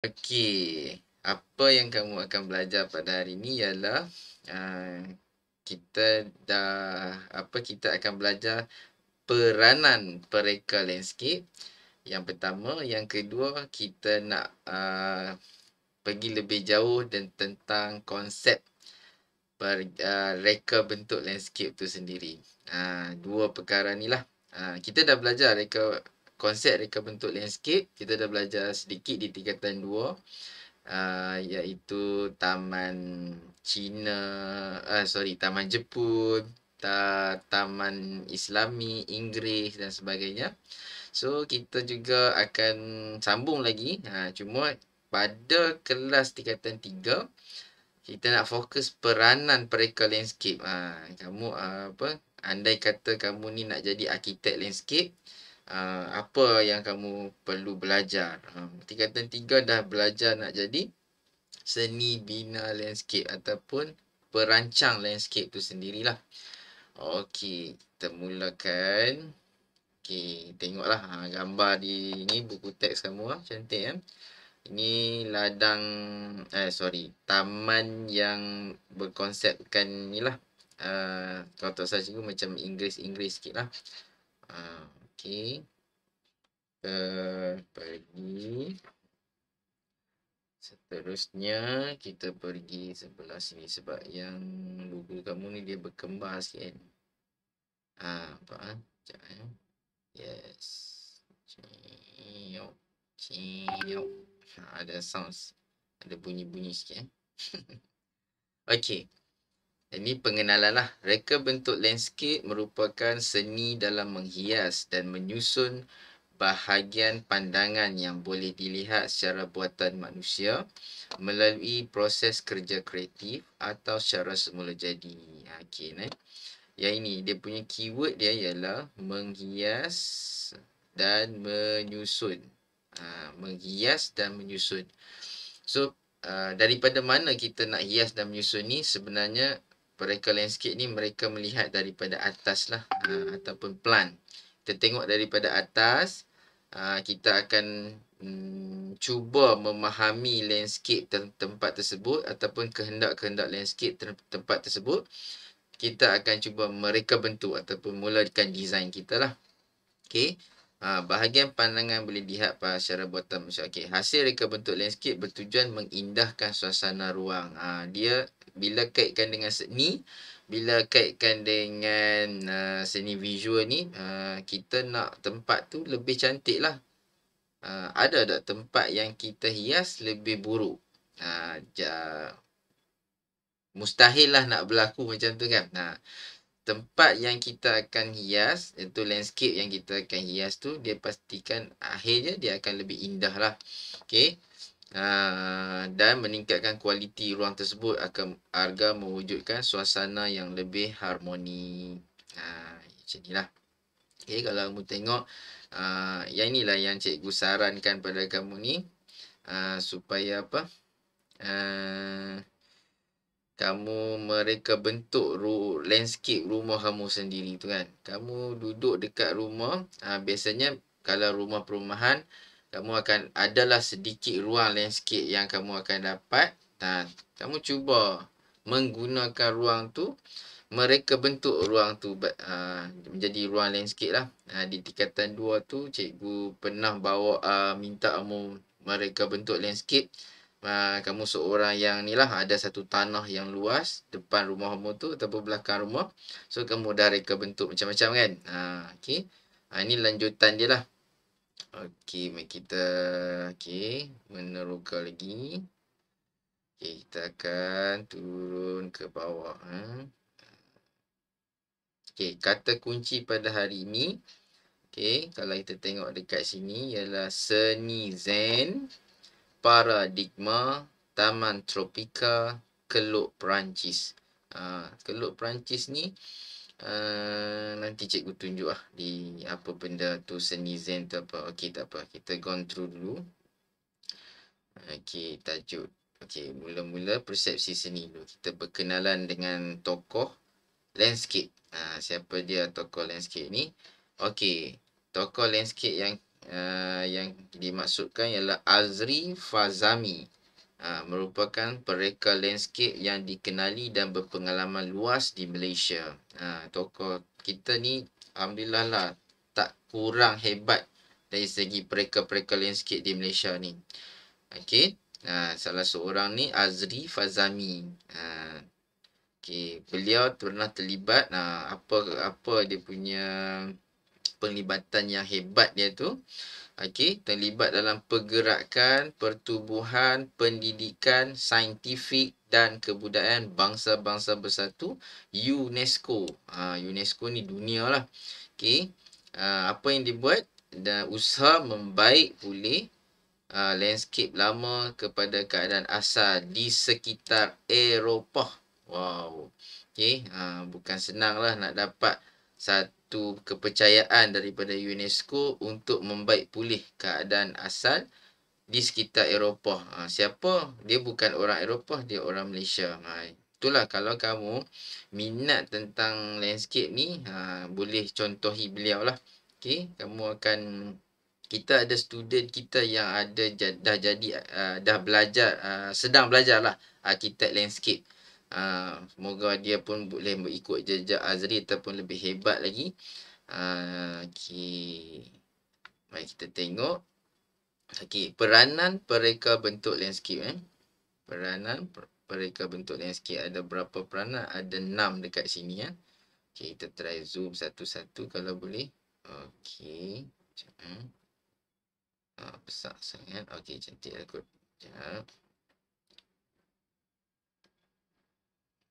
Okey, apa yang kamu akan belajar pada hari ini ialah, uh, kita akan belajar peranan pereka landscape, yang pertama. Yang kedua, kita nak pergi lebih jauh dan tentang konsep reka bentuk landscape tu sendiri. Dua perkara ni lah. Kita dah belajar konsep reka bentuk landscape, kita dah belajar sedikit di tingkatan 2. Iaitu Taman Cina, Taman Jepun, Taman Islami, Inggeris dan sebagainya. So, kita juga akan sambung lagi. Cuma pada kelas tingkatan 3, kita nak fokus peranan pereka landscape. Kamu andai kata kamu ni nak jadi arkitek landscape, apa yang kamu perlu belajar. Tingkatan 3 dah belajar nak jadi seni bina landscape ataupun perancang landscape tu sendirilah. Okey, kita mulakan. Okey, tengoklah gambar di ni buku teks kamu cantik kan. Ini ladang taman yang berkonsepkan ni lah. Kalau tak salah cikgu macam Inggeris sikit lah. Okey. Pergi. Seterusnya kita pergi sebelah sini sebab yang buku kamu ni dia berkembar sikit kan. Sekejap Yes. Cium. Cium. Ada sound. Ada bunyi-bunyi sikit Okey. Ini pengenalan lah. Reka bentuk landscape merupakan seni dalam menghias dan menyusun bahagian pandangan yang boleh dilihat secara buatan manusia melalui proses kerja kreatif atau secara semula jadi. Okey, yang ini dia punya keyword dia ialah menghias dan menyusun. Menghias dan menyusun. So, daripada mana kita nak hias dan menyusun ni? Sebenarnya pereka landscape ni mereka melihat daripada atas lah, ataupun plan. Kita tengok daripada atas, kita akan cuba memahami landscape tempat tersebut ataupun kehendak-kehendak landscape tempat tersebut. Kita akan cuba mereka bentuk ataupun mulakan design kita lah. Okey. Bahagian pandangan boleh dilihat secara buatan manusia. Okey, hasil reka bentuk landscape bertujuan mengindahkan suasana ruang. Dia bila kaitkan dengan seni, bila kaitkan dengan seni visual ni, kita nak tempat tu lebih cantik lah. Ada tak tempat yang kita hias lebih buruk? Mustahil lah nak berlaku macam tu kan. Tempat yang kita akan hias, iaitu landscape yang kita akan hias tu, dia pastikan akhirnya dia akan lebih indah lah. Okey. Dan meningkatkan kualiti ruang tersebut agar mewujudkan suasana yang lebih harmoni. Macam ni lah. Okey, kalau kamu tengok, yang inilah yang cikgu sarankan pada kamu ni, supaya apa? Kamu mereka bentuk landscape rumah kamu sendiri tu kan. Kamu duduk dekat rumah, biasanya kalau rumah perumahan, kamu akan adalah sedikit ruang landscape yang kamu akan dapat. Kamu cuba menggunakan ruang tu, mereka bentuk ruang tu menjadi ruang landscape lah. Di tingkatan 2 tu, cikgu pernah bawa minta kamu mereka bentuk landscape. Kamu seorang yang ni lah, ada satu tanah yang luas depan rumah kamu tu ataupun belakang rumah. So, kamu dah reka bentuk macam-macam kan. Okey. Ini lanjutan dia lah. Okey, mari kita meneroka lagi. Okey, kita akan turun ke bawah. Okey, kata kunci pada hari ini. Okey, kalau kita tengok dekat sini ialah seni Zen, paradigma, taman tropika, Keluk Perancis. Keluk Perancis ni nanti cikgu tunjuk lah di apa benda tu, seni Zen tu apa. Okey, tak apa. Kita gone through dulu. Okey, tajuk. Okey, mula-mula persepsi seni dulu. Kita berkenalan dengan tokoh landscape. Siapa dia tokoh landscape ni? Okey, tokoh landscape yang yang dimaksudkan ialah Azri Fazami. Merupakan pereka landscape yang dikenali dan berpengalaman luas di Malaysia. Tokoh kita ni alhamdulillah lah tak kurang hebat dari segi pereka-pereka landscape di Malaysia ni. Okey. Salah seorang ni Azri Fazami. Okey, beliau pernah terlibat apa dia punya penglibatan yang hebat dia tu. Okey, terlibat dalam pergerakan, pertubuhan, pendidikan, saintifik dan kebudayaan bangsa-bangsa bersatu UNESCO. UNESCO ni dunia lah. Okey, apa yang dibuat dan usaha membaik pulih landscape lama kepada keadaan asal di sekitar Eropah. Wow. Okey, bukan senang lah nak dapat satu kepercayaan daripada UNESCO untuk membaik pulih keadaan asal di sekitar Eropah. Siapa? Dia bukan orang Eropah, dia orang Malaysia. Itulah kalau kamu minat tentang landscape ni, boleh contohi beliau lah. Okey, kamu akan, kita ada student kita yang ada dah jadi dah belajar, sedang belajar lah arkitek landscape. Semoga dia pun boleh ikut jejak Azri ataupun lebih hebat lagi. Okey. Mari kita tengok. Okey, peranan pereka bentuk landscape. Peranan pereka bentuk landscape ada berapa peranan? Ada 6 dekat sini. Okey, kita try zoom satu-satu kalau boleh. Okey. Besar sangat. Okey, cantik lah kot. Sekejap.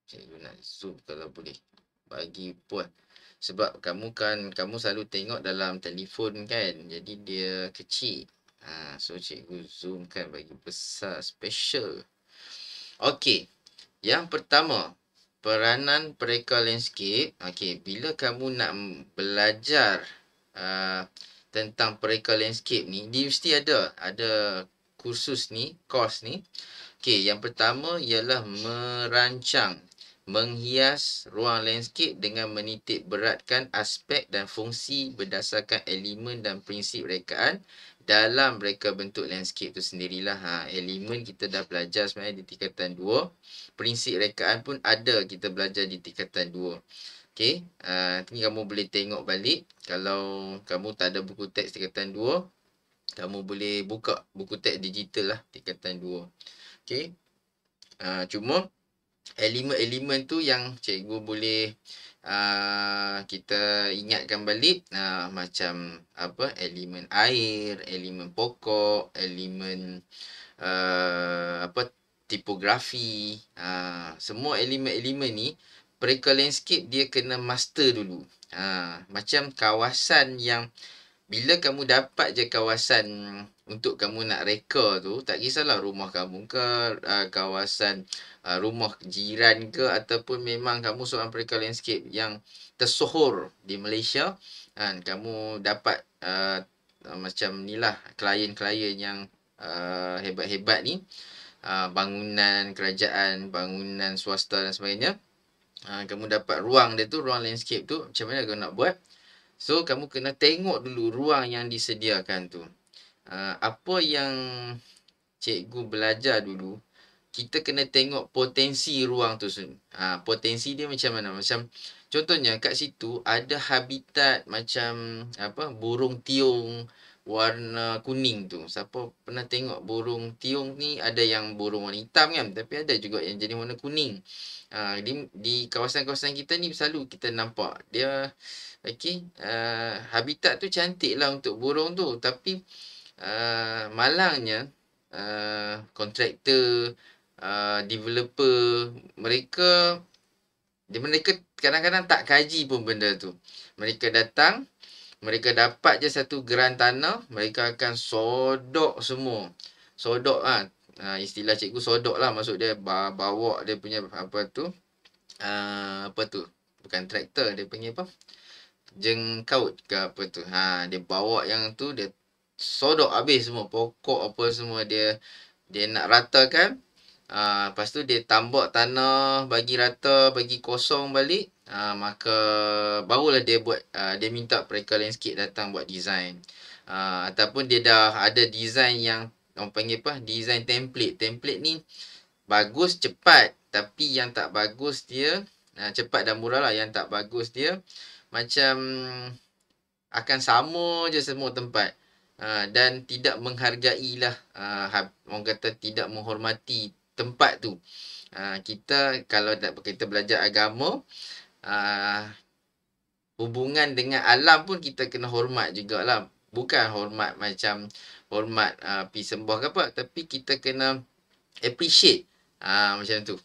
Cikgu nak zoom kalau boleh. Bagi puan. Sebab kamu selalu tengok dalam telefon kan. Jadi dia kecil. So cikgu zoom kan bagi besar special. Okey. Yang pertama, peranan pereka landscape. Okey, bila kamu nak belajar tentang pereka landscape ni, dia mesti ada kursus ni, course ni. Okey, yang pertama ialah merancang, menghias ruang landscape dengan menitik beratkan aspek dan fungsi berdasarkan elemen dan prinsip rekaan dalam reka bentuk landscape tu sendirilah. Elemen kita dah belajar sebenarnya di tingkatan 2. Prinsip rekaan pun ada kita belajar di tingkatan 2. Okey, ni kamu boleh tengok balik. Kalau kamu tak ada buku teks tingkatan 2, kamu boleh buka buku teks digital lah tingkatan 2. Okey. Cuma elemen-elemen tu yang cikgu boleh kita ingatkan balik, macam apa, elemen air, elemen pokok, elemen tipografi. Semua elemen-elemen ni pereka landscape dia kena master dulu. Macam kawasan yang bila kamu dapat je kawasan untuk kamu nak reka tu, tak kisahlah rumah kamu ke, kawasan rumah jiran ke, ataupun memang kamu seorang pereka landscape yang tersohor di Malaysia, kamu dapat macam ni lah, klien-klien yang hebat-hebat ni, bangunan kerajaan, bangunan swasta dan sebagainya. Kamu dapat ruang dia tu, ruang landscape tu, macam mana kamu nak buat? So, kamu kena tengok dulu ruang yang disediakan tu. Apa yang cikgu belajar dulu, kita kena tengok potensi ruang tu. Potensi dia macam mana? Macam contohnya kat situ ada habitat macam apa, burung tiung warna kuning tu. Siapa pernah tengok burung tiung ni? Ada yang burung warna hitam kan, tapi ada juga yang jadi warna kuning. Di kawasan-kawasan kita ni selalu kita nampak dia. Okey, habitat tu cantik lah untuk burung tu, tapi malangnya kontraktor, developer, mereka kadang-kadang tak kaji pun benda tu. Mereka datang, mereka dapat je satu geran tanah, mereka akan sodok semua. Sodok istilah cikgu sodok lah, maksud dia bawa dia punya apa tu, bukan traktor, dia punya apa, jengkaut ke apa tu. Dia bawa yang tu, dia sodok habis semua, pokok apa semua dia nak ratakan. Lepas tu dia tambak tanah, bagi rata, bagi kosong balik. Maka barulah dia buat, dia minta pereka landscape datang buat design. Ataupun dia dah ada design yang orang panggil apa? Design template. Template ni bagus, cepat. Tapi yang tak bagus dia, cepat dan murah lah. Yang tak bagus dia, macam akan sama je semua tempat. Dan tidak menghargai lah. Orang kata tidak menghormati tempat tu. Kita kalau kita belajar agama, hubungan dengan alam pun kita kena hormat jugalah. Bukan hormat macam hormat pergi sembah ke apa. Tapi kita kena appreciate. Macam tu.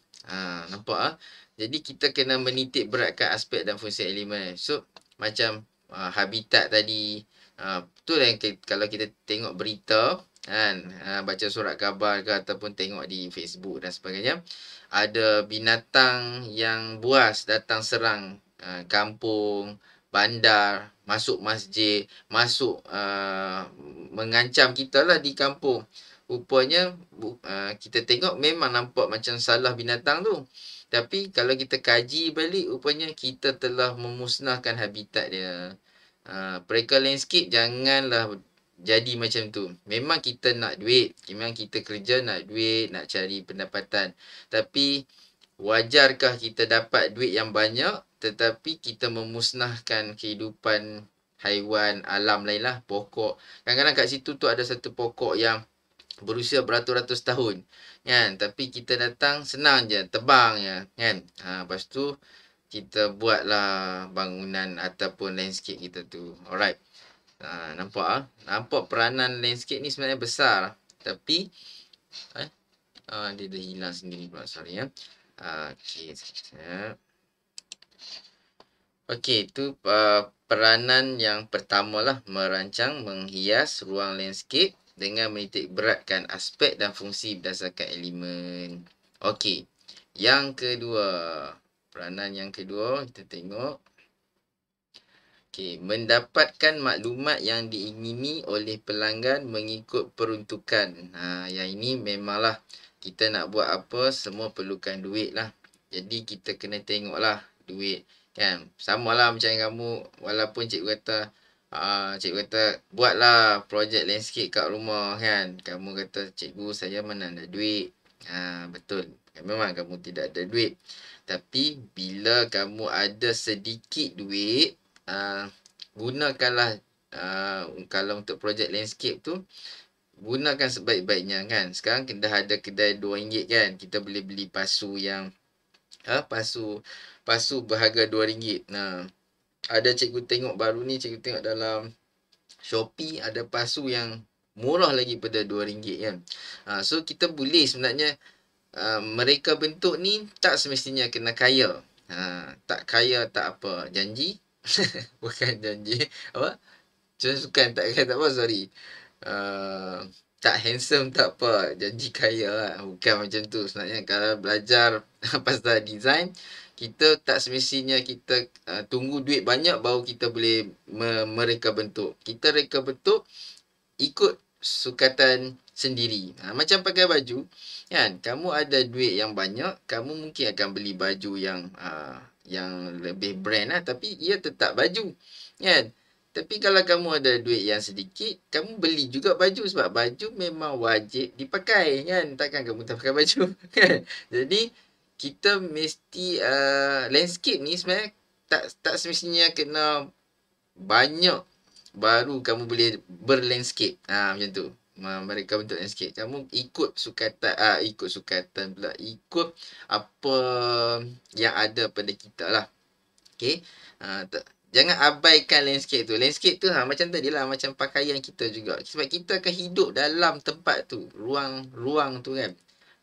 Nampak? Jadi kita kena menitik beratkan aspek dan fungsi elemen. So, macam habitat tadi. Betul yang kalau kita tengok berita, kan, baca surat khabar ke ataupun tengok di Facebook dan sebagainya, ada binatang yang buas datang serang kampung, bandar, masuk masjid, masuk mengancam kita lah di kampung. Rupanya kita tengok memang nampak macam salah binatang tu. Tapi kalau kita kaji balik, rupanya kita telah memusnahkan habitat dia. Pereka landscape janganlah jadi macam tu. Memang kita nak duit. Memang kita kerja nak duit, nak cari pendapatan. Tapi wajarkah kita dapat duit yang banyak tetapi kita memusnahkan kehidupan haiwan, alam lain lah, pokok. Kadang-kadang kat situ tu ada satu pokok yang berusia beratus-ratus tahun, kan? Tapi kita datang senang je, tebang je, kan? Lepas tu kita buatlah bangunan ataupun landscape kita tu. Alright. Nampak nampak peranan landscape ni sebenarnya besar. Tapi dia dah hilang sendiri pula, sorry ya. Okey, sekejap. Okey, itu peranan yang pertama lah, merancang, menghias ruang landscape dengan menitik beratkan aspek dan fungsi berdasarkan elemen. Okey, yang kedua, peranan yang kedua kita tengok. Okey, mendapatkan maklumat yang diingini oleh pelanggan mengikut peruntukan. Yang ini memanglah kita nak buat apa, semua perlukan duit lah. Jadi kita kena tengok lah duit. Kan, sama lah macam kamu, walaupun cikgu kata buatlah projek landscape kat rumah, kan. Kamu kata, cikgu saya mana ada duit. Betul, memang kamu tidak ada duit. Tapi bila kamu ada sedikit duit, gunakanlah kalau untuk projek landscape tu, gunakan sebaik-baiknya, kan. Sekarang dah ada kedai RM2 kan. Kita boleh beli pasu yang pasu berharga RM2. Ada cikgu tengok baru ni, cikgu tengok dalam Shopee ada pasu yang murah lagi pada RM2 kan. So kita boleh sebenarnya mereka bentuk ni tak semestinya kena kaya. Tak kaya tak apa, janji. Bukan janji apa? Sukan tak kaya tak apa, sorry. Tak handsome tak apa, janji kaya lah. Bukan macam tu sebenarnya. Kalau belajar pasal design, kita tak semestinya kita tunggu duit banyak baru kita boleh mereka bentuk. Kita reka bentuk ikut sukatan sendiri. Macam pakai baju, kan? Kamu ada duit yang banyak, kamu mungkin akan beli baju yang lebih brand lah, tapi ia tetap baju, kan? Tapi kalau kamu ada duit yang sedikit, kamu beli juga baju sebab baju memang wajib dipakai, kan? Takkan kamu tak pakai baju, kan? Jadi kita mesti landscape ni sebenarnya tak semestinya kena banyak baru kamu boleh berlandscape. Macam tu. Mereka bentuk landscape. Kamu ikut sukatan pula. Ikut apa yang ada pada kita lah. Okay. Jangan abaikan landscape tu. Landscape tu macam tadi lah. Macam pakaian kita juga. Sebab kita akan hidup dalam tempat tu. Ruang tu kan.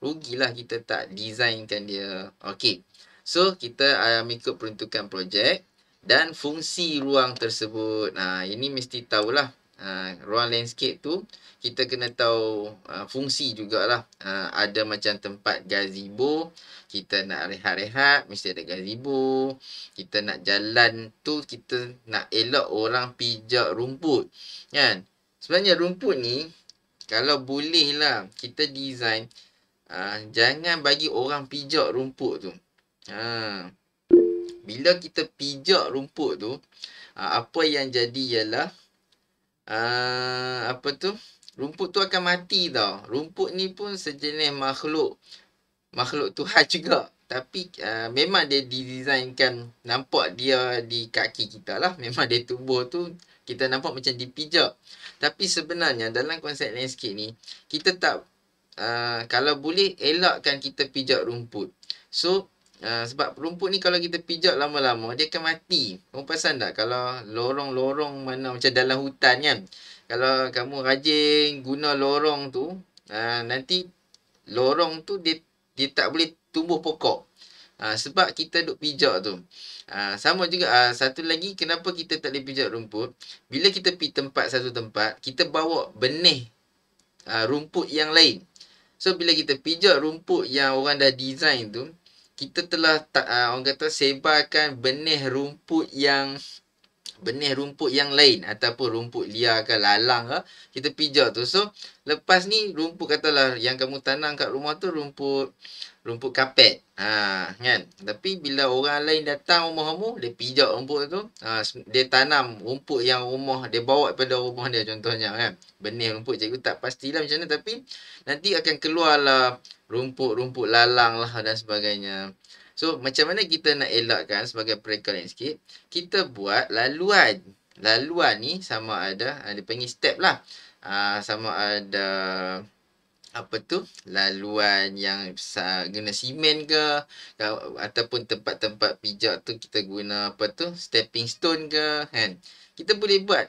Rugilah kita tak designkan dia. Okay. So, kita ikut peruntukan projek dan fungsi ruang tersebut. Ini mesti tahulah. Ruang landscape tu, kita kena tahu fungsi jugalah. Ada macam tempat gazebo. Kita nak rehat-rehat, mesti ada gazebo. Kita nak jalan tu, kita nak elak orang pijak rumput. Kan? Sebenarnya rumput ni, kalau boleh lah, kita design, jangan bagi orang pijak rumput tu. Bila kita pijak rumput tu, apa yang jadi ialah apa tu? Rumput tu akan mati tau. Rumput ni pun sejenis makhluk Tuhan juga. Tapi memang dia didesignkan nampak dia di kaki kita lah. Memang dia tumbuh tu kita nampak macam dipijak. Tapi sebenarnya dalam konsep landscape ni kita tak kalau boleh elakkan kita pijak rumput. So sebab rumput ni kalau kita pijak lama-lama dia akan mati. Kamu perasan tak kalau lorong-lorong mana macam dalam hutan kan. Kalau kamu rajin guna lorong tu nanti lorong tu dia tak boleh tumbuh pokok. Sebab kita duk pijak tu. Sama juga satu lagi kenapa kita tak boleh pijak rumput. Bila kita pergi satu tempat, kita bawa benih rumput yang lain. So bila kita pijak rumput yang orang dah design tu, kita telah orang kata sebarkan benih rumput yang lain ataupun rumput liar ke lalang ke kita pijak tu. So lepas ni rumput katalah yang kamu tanam kat rumah tu rumput kapet. Kan. Tapi bila orang lain datang rumah kamu, dia pijak rumput tu, dia tanam rumput yang rumah dia bawa daripada rumah dia contohnya kan. Benih rumput cikgu tak pastilah macam mana tapi nanti akan keluarlah rumput-rumput lalang lah dan sebagainya. So macam mana kita nak elakkan sebagai perekal landscape? Kita buat laluan. Laluan ni sama ada dia panggil step lah. Sama ada apa tu laluan yang guna simen ke ataupun tempat-tempat pijak tu kita guna apa tu stepping stone ke kan. Kita boleh buat.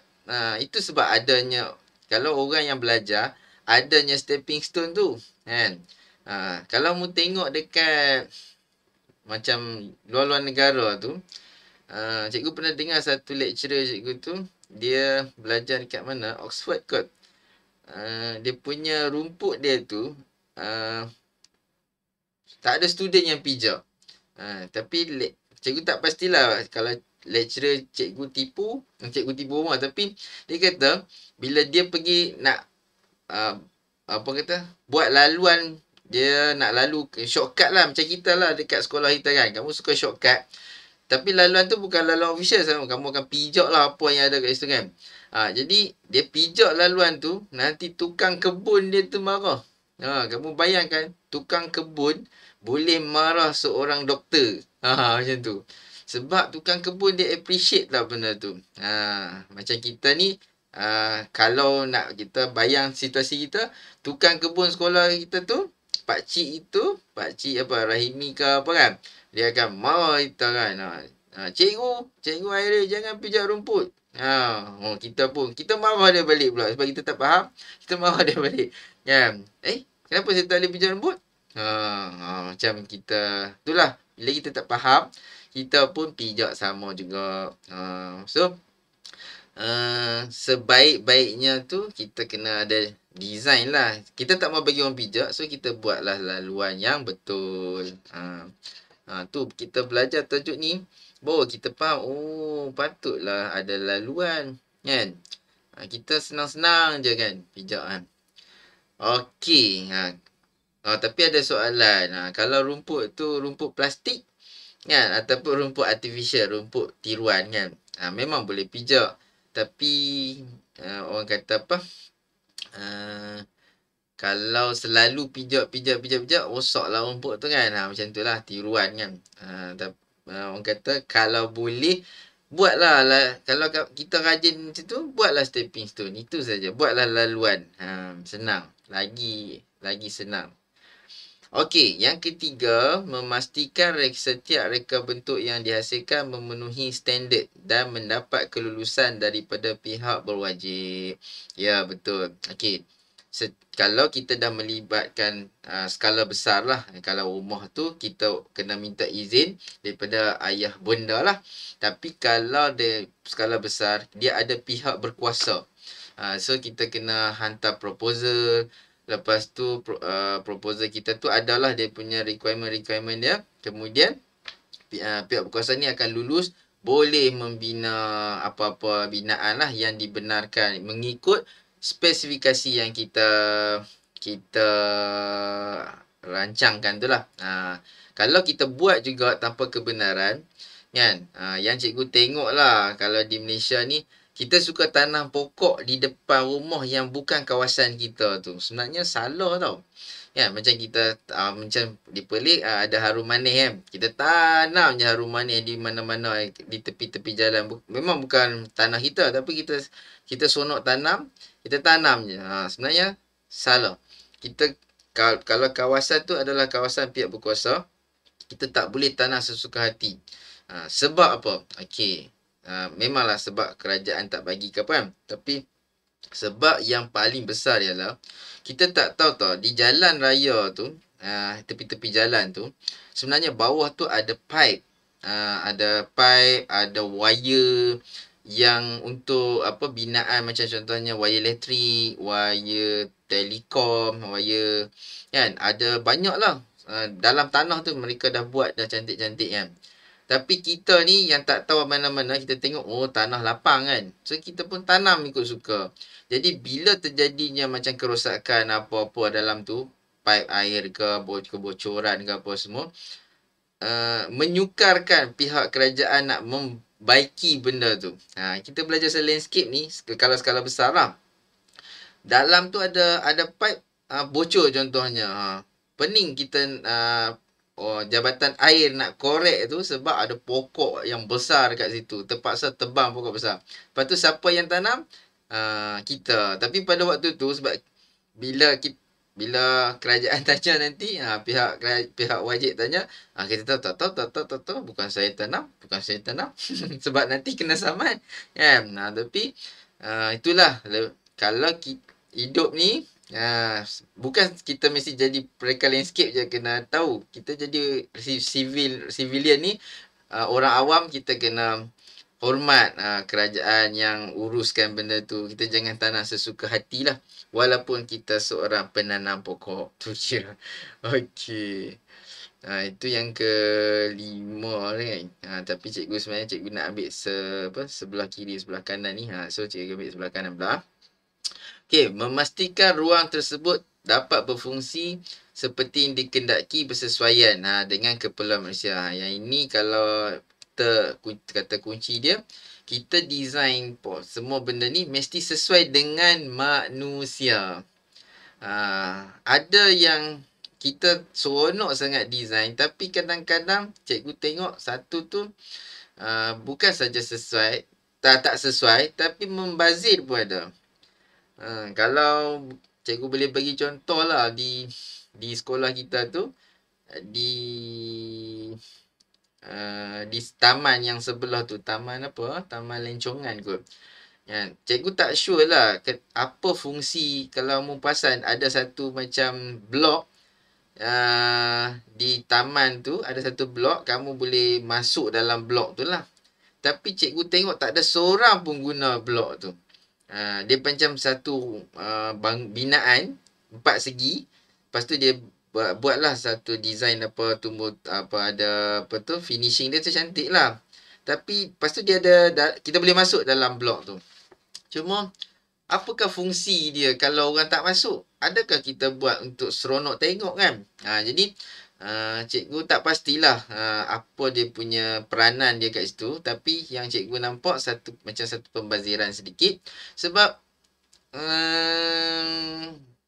Itu sebab adanya kalau orang yang belajar adanya stepping stone tu kan. Kalau mu tengok dekat macam luar-luar negara tu, cikgu pernah dengar satu lecturer cikgu tu, dia belajar dekat mana? Oxford kot. Dia punya rumput dia tu, tak ada student yang pijak. Tapi cikgu tak pastilah kalau lecturer cikgu tipu orang. Tapi dia kata, bila dia pergi nak, apa kata, buat laluan, dia nak lalu shortcut lah macam kita lah dekat sekolah kita kan. Kamu suka shortcut. Tapi laluan tu bukan laluan official sama. Kamu akan pijak lah apa yang ada kat situ kan. Jadi dia pijak laluan tu, nanti tukang kebun dia tu marah. Kamu bayangkan tukang kebun boleh marah seorang doktor. Macam tu. Sebab tukang kebun dia appreciate lah benda tu. Macam kita ni, kalau nak kita bayang situasi kita, tukang kebun sekolah kita tu, pakcik apa, Rahimi ke apa kan, dia akan marah kita kan. Cikgu Airi jangan pijak rumput. Kita marah dia balik pula sebab kita tak faham. Kita marah dia balik. Kan? Kenapa saya tak boleh pijak rumput? Macam kita, itulah bila kita tak faham, kita pun pijak sama juga. So sebaik-baiknya tu kita kena ada design lah. Kita tak mau bagi orang pijak, so kita buatlah laluan yang betul. Tu kita belajar tajuk ni baru kita faham, patutlah ada laluan kan. Kita senang-senang je kan pijak kan. Okey. Tapi ada soalan. Kalau rumput tu rumput plastik kan ataupun rumput artificial, rumput tiruan kan. Memang boleh pijak. Tapi orang kata apa? Kalau selalu pijak, rosaklah rumput tu kan. Macam tu lah tiruan kan. Orang kata kalau boleh buatlah kalau kita rajin macam tu, buatlah stepping stone. Itu saja. Buatlah laluan. Senang. Lagi senang. Okey, yang ketiga, memastikan setiap reka bentuk yang dihasilkan memenuhi standard dan mendapat kelulusan daripada pihak berwajib. Ya, betul. Okey. Kalau kita dah melibatkan skala besar lah. Kalau rumah tu, kita kena minta izin daripada ayah bunda lah. Tapi kalau dia skala besar, dia ada pihak berkuasa. So, kita kena hantar proposal. Lepas tu proposal kita tu adalah dia punya requirement dia. Kemudian pihak berkuasa ni akan lulus, boleh membina apa-apa binaan lah yang dibenarkan mengikut spesifikasi yang kita rancangkan tu lah. Kalau kita buat juga tanpa kebenaran kan, yang cikgu tengok lah kalau di Malaysia ni kita suka tanam pokok di depan rumah yang bukan kawasan kita tu. Sebenarnya salah tau. Ya, macam kita macam di Perlis ada harum manis kan. Kita tanam je harum manis di mana-mana di tepi-tepi jalan. Memang bukan tanah kita tapi kita sonok tanam, kita tanam je. Sebenarnya salah. Kita kalau kawasan tu adalah kawasan pihak berkuasa, kita tak boleh tanam sesuka hati. Sebab apa? Okey. Memanglah sebab kerajaan tak bagi ke apa kan. Tapi sebab yang paling besar ialah kita tak tahu tau di jalan raya tu, tepi-tepi jalan tu, sebenarnya bawah tu ada pipe. Ada wire yang untuk apa binaan, macam contohnya wire elektrik, wire telekom, wire kan, ada banyak lah. Dalam tanah tu mereka dah buat dah cantik-cantik kan. Tapi kita ni yang tak tahu mana-mana, kita tengok, oh tanah lapang kan. So, kita pun tanam ikut suka. Jadi, bila terjadinya macam kerosakan apa-apa dalam tu, pipe air ke, kebocoran ke apa semua, menyukarkan pihak kerajaan nak membaiki benda tu. Kita belajar pasal landscape ni, kalau skala besar lah. Dalam tu ada pipe bocor contohnya. Pening kita jabatan air nak korek tu sebab ada pokok yang besar kat situ. Terpaksa tebang pokok besar. Lepas tu siapa yang tanam? Kita. Tapi pada waktu tu sebab bila kerajaan tanya nanti, pihak wajib tanya, kita tahu, bukan saya tanam, sebab nanti kena saman. Kan? Tapi itulah kalau hidup ni, bukan kita mesti jadi perekal landscape je kena tahu. Kita jadi civilian ni, orang awam, kita kena hormat kerajaan yang uruskan benda tu. Kita jangan tanam sesuka hatilah. Walaupun kita seorang penanam pokok. Tu je. Okey. Itu yang kelima kan. Tapi sebenarnya cikgu nak ambil sebelah kiri, sebelah kanan ni. So cikgu ambil sebelah kanan pula. Okey, memastikan ruang tersebut dapat berfungsi seperti yang dikendaki bersesuaian dengan keperluan manusia. Yang ini kalau kita kata kunci dia, kita design semua benda ni mesti sesuai dengan manusia. Ada yang kita seronok sangat design, tapi kadang-kadang cikgu tengok satu tu bukan saja sesuai, tak sesuai, tapi membazir pun ada. Kalau cikgu boleh bagi contoh lah di sekolah kita tu, di taman yang sebelah tu, taman apa? Taman Lencongan kot. Cikgu tak sure lah apa fungsi. Kalau mu perasan ada satu macam blok di taman tu, ada satu blok, kamu boleh masuk dalam blok tu lah. Tapi cikgu tengok tak ada seorang pun guna blok tu. Dia macam satu binaan 4 segi. Lepas tu dia buatlah satu design ada finishing dia tu cantik lah. Tapi lepas tu dia kita boleh masuk dalam blok tu. Cuma apakah fungsi dia kalau orang tak masuk? Adakah kita buat untuk seronok tengok kan? Jadi cikgu tak pastilah apa dia punya peranan dia kat situ. Tapi yang cikgu nampak macam satu pembaziran sedikit. Sebab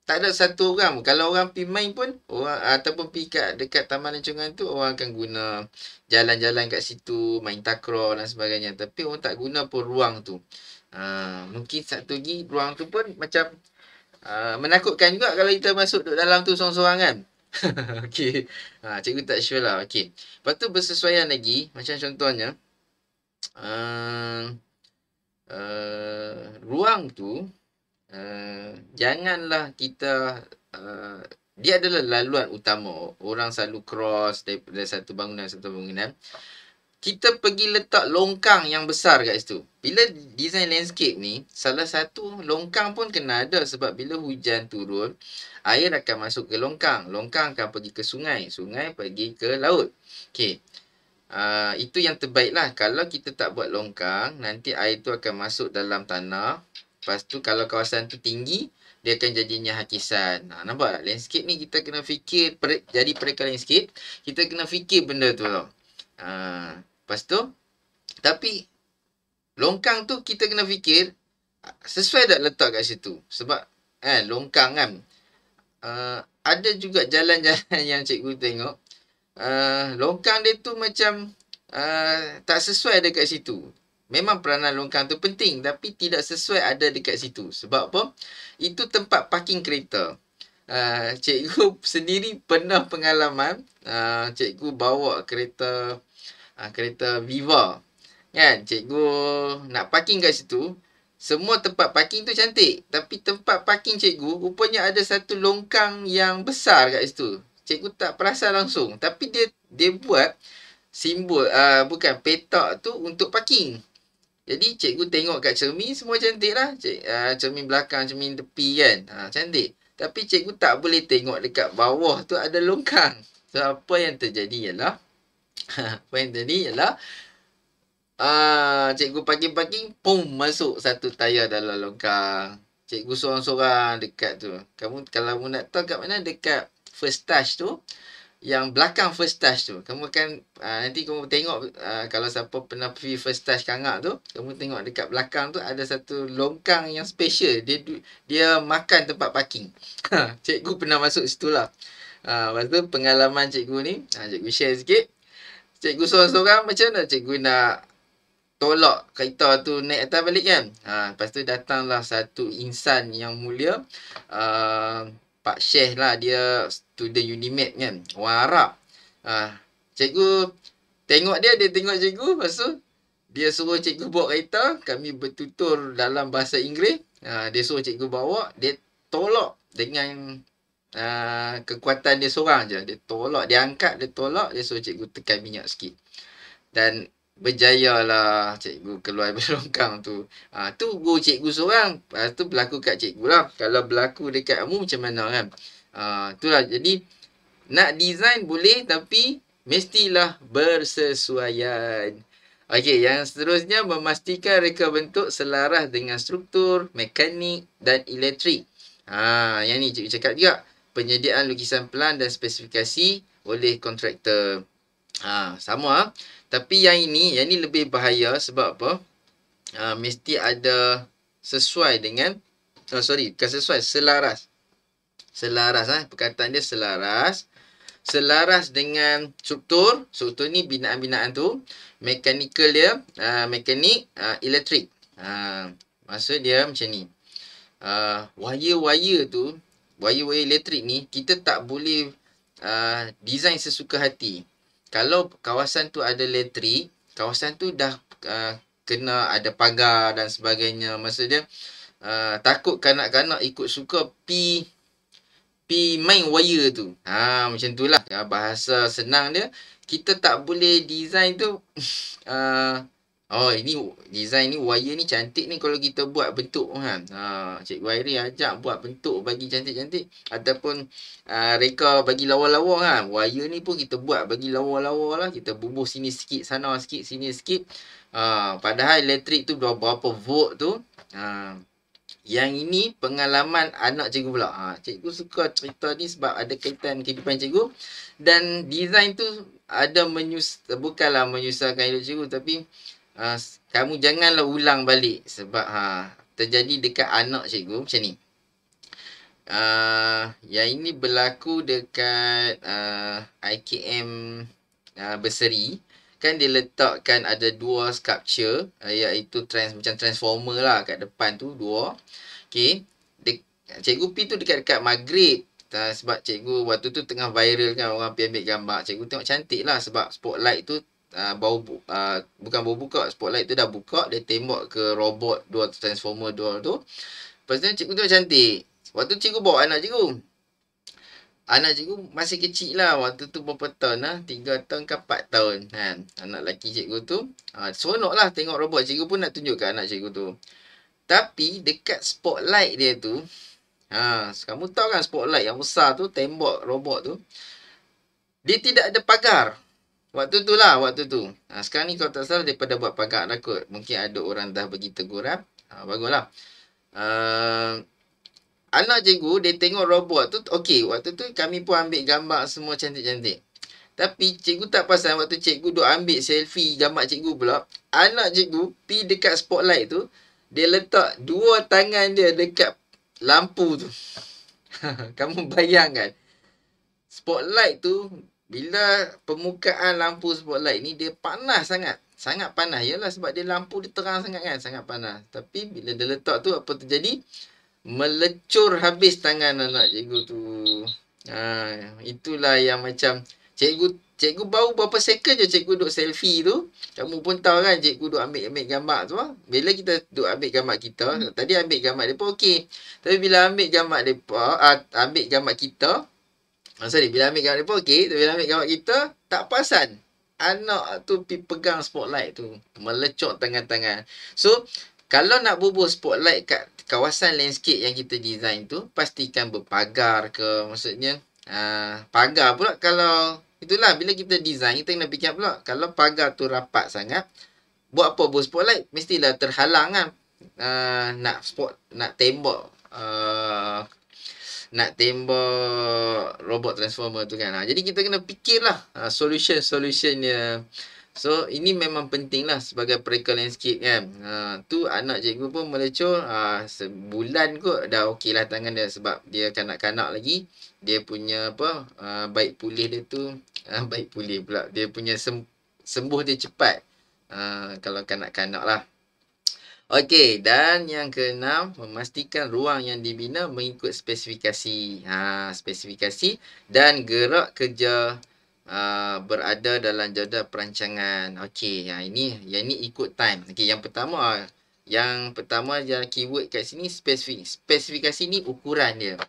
tak ada satu orang. Kalau orang pergi main pun, ataupun pergi dekat Taman Lencongan tu, orang akan guna jalan-jalan kat situ, main takraw dan sebagainya. Tapi orang tak guna pun ruang tu. Mungkin satu lagi ruang tu pun macam menakutkan juga kalau kita masuk dalam tu seorang-seorang kan. Okey. Cikgu tak sure lah. Okey. Lepas tu bersesuaian lagi. Macam contohnya, ruang tu, janganlah kita, dia adalah laluan utama. Orang selalu cross daripada satu bangunan satu bangunan. Kita pergi letak longkang yang besar kat situ. Bila design landscape ni, salah satu longkang pun kena ada. Sebab bila hujan turun, air akan masuk ke longkang. Longkang akan pergi ke sungai. Sungai pergi ke laut. Okey. Itu yang terbaik lah. Kalau kita tak buat longkang, nanti air tu akan masuk dalam tanah. Lepas tu kalau kawasan tu tinggi, dia akan jadinya hakisan. Nampak tak? Landscape ni kita kena fikir, jadi perekal landscape, kita kena fikir benda tu tau. Lepas tu, tapi longkang tu kita kena fikir sesuai tak letak kat situ. Sebab longkang kan. Ada juga jalan-jalan yang cikgu tengok. Longkang dia tu macam tak sesuai dekat situ. Memang peranan longkang tu penting tapi tidak sesuai ada dekat situ. Sebab apa? Itu tempat parking kereta. Cikgu sendiri pernah pengalaman cikgu bawa kereta kereta Viva. Kan? Cikgu nak parking kat situ. Semua tempat parking tu cantik. Tapi tempat parking cikgu, rupanya ada satu longkang yang besar kat situ. Cikgu tak perasan langsung. Tapi dia buat simbol, bukan, petak tu untuk parking. Jadi cikgu tengok kat cermin, semua cantik lah. Cermin belakang, cermin tepi kan. Cantik. Tapi cikgu tak boleh tengok dekat bawah tu ada longkang. So, apa yang terjadi ialah, cikgu parking-parking, pum, masuk satu tayar dalam longkang. Cikgu sorang-sorang dekat tu. Kamu kalau nak tahu kat mana, dekat first touch tu, yang belakang first touch tu. Kamu akan, nanti kamu tengok, kalau siapa pernah pergi first touch Kangak tu, kamu tengok dekat belakang tu ada satu longkang yang special. Dia makan tempat parking. Cikgu pernah masuk situ lah. Lepas tu pengalaman cikgu ni, cikgu share sikit. Cikgu sorang-sorang macam mana cikgu nak tolak kereta tu naik atas balik kan. Lepas tu datanglah satu insan yang mulia. Pak Syekh lah, dia student Unimed kan. Orang Arab. Cikgu tengok dia tengok cikgu. Lepas tu dia suruh cikgu bawa kereta. Kami bertutur dalam bahasa Inggeris. Dia suruh cikgu bawa. Dia tolak dengan kekuatan dia seorang je. Dia tolak, dia angkat, dia tolak. Dia suruh cikgu tekan minyak sikit. Dan berjaya lah cikgu keluar dari longkang tu. Tu guru cikgu seorang. Tu berlaku kat cikgu lah. Kalau berlaku dekat kamu macam mana kan. Itulah. Jadi nak design boleh tapi mestilah bersesuaian. Okey, yang seterusnya memastikan reka bentuk selaras dengan struktur, mekanik dan elektrik. Yang ni cikgu cakap juga. Penyediaan lukisan pelan dan spesifikasi oleh kontraktor. Sama. Tapi yang ini lebih bahaya sebab apa? Mesti ada sesuai dengan, bukan sesuai, selaras. Selaras, perkataan dia selaras. Selaras dengan struktur. Struktur ni binaan-binaan tu. Mekanikal dia, mekanik, elektrik. Maksud dia macam ni. Wire-wire tu, wire-wire elektrik ni, kita tak boleh design sesuka hati. Kalau kawasan tu ada elektrik, kawasan tu dah kena ada pagar dan sebagainya. Maksud dia, takut kanak-kanak ikut suka pi main wire tu. Macam tu lah. Bahasa senang dia, kita tak boleh design tu. Ini design ni, wire ni cantik ni kalau kita buat bentuk kan. Cikgu Airi ajak buat bentuk bagi cantik-cantik. Ataupun reka bagi lawa-lawa kan. Wire ni pun kita buat bagi lawa-lawa lah. Kita bubuh sini sikit, sana sikit, sini sikit. Padahal elektrik tu berapa volt tu. Yang ini pengalaman anak cikgu pula. Cikgu suka cerita ni sebab ada kaitan kehidupan cikgu. Dan design tu ada bukanlah menyusahkan hidup cikgu, tapi kamu janganlah ulang balik sebab terjadi dekat anak cikgu macam ni. Yang ini berlaku dekat IKM Berseri. Kan dia letakkan ada dua sculpture, iaitu macam transformer lah kat depan tu, dua. Okay. Cikgu P tu dekat Maghrib. Sebab cikgu waktu tu tengah viral kan, orang pergi ambil gambar. Cikgu tengok cantik lah sebab spotlight tu bukan baru buka, spotlight tu dah buka, dia tembak ke robot dua transformer dua tu. Lepas tu cikgu tengok cantik. Waktu cikgu bawa anak cikgu masih kecil lah. Waktu tu berapa tahun lah, 3 tahun ke 4 tahun kan. Anak lelaki cikgu tu seronok lah tengok robot. Cikgu pun nak tunjukkan anak cikgu tu. Tapi dekat spotlight dia tu, kamu tahu kan spotlight yang besar tu, tembak robot tu, dia tidak ada pagar. Waktu tu. Sekarang ni kalau tak salah daripada buat pagar dah kot. Mungkin ada orang dah bagi teguran. Baguslah. Anak cikgu dia tengok robot tu. Okey, waktu tu kami pun ambil gambar semua cantik-cantik. Tapi cikgu tak perasan waktu cikgu duk ambil selfie gambar cikgu pula. Anak cikgu pi dekat spotlight tu. Dia letak dua tangan dia dekat lampu tu. Kamu bayangkan. Spotlight tu, bila permukaan lampu spotlight ni, dia panas sangat. Sangat panas. Yalah sebab dia lampu dia terang sangat kan. Sangat panas. Tapi bila dia letak tu, apa terjadi? Melecur habis tangan anak cikgu tu. Itulah yang macam cikgu baru berapa second je cikgu duk selfie tu. Kamu pun tahu kan cikgu duk ambil gambar tu. Bila kita duk ambil gambar kita, tadi ambil gambar depa okey. Tapi bila ambil gambar depa, ambil gambar kita, bila ambil gambar depa okey, tapi bila ambil gambar kita tak perasan. Anak tu pergi pegang spotlight tu, melecur tangan-tangan. So, kalau nak bubuh spotlight kat kawasan landscape yang kita design tu, pastikan berpagar ke, maksudnya pagar pula. Kalau itulah bila kita design, kita kena fikir pula kalau pagar tu rapat sangat, buat apa bubuh spotlight, mestilah terhalang kan. Nak tembak robot transformer tu kan. Jadi kita kena fikirlah solution-solutionnya. So, ini memang penting lah sebagai pereka landscape kan. Tu anak cikgu pun melecur. Sebulan kot dah okey lah tangan dia. Sebab dia kanak-kanak lagi. Dia punya baik pulih dia tu. Baik pulih pula. Dia punya sembuh dia cepat. Kalau kanak-kanak lah. Okey, dan yang keenam, memastikan ruang yang dibina mengikut spesifikasi. Spesifikasi dan gerak kerja berada dalam jadual perancangan. Okey, yang ini ikut time. Okey, yang pertama yang keyword kat sini spesifikasi ni ukuran dia.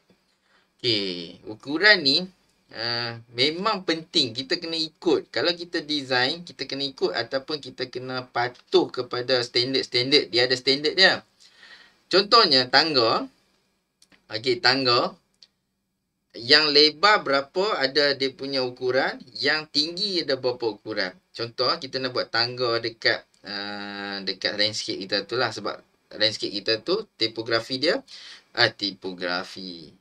Okey, ukuran ni memang penting kita kena ikut. Kalau kita design, kita kena ikut ataupun kita kena patuh kepada standard. Dia ada standard dia. Contohnya tangga. Okey, tangga yang lebar berapa ada dia punya ukuran, yang tinggi ada berapa ukuran. Contoh kita nak buat tangga dekat landscape kita tu lah, sebab landscape kita tu tipografi dia tipografi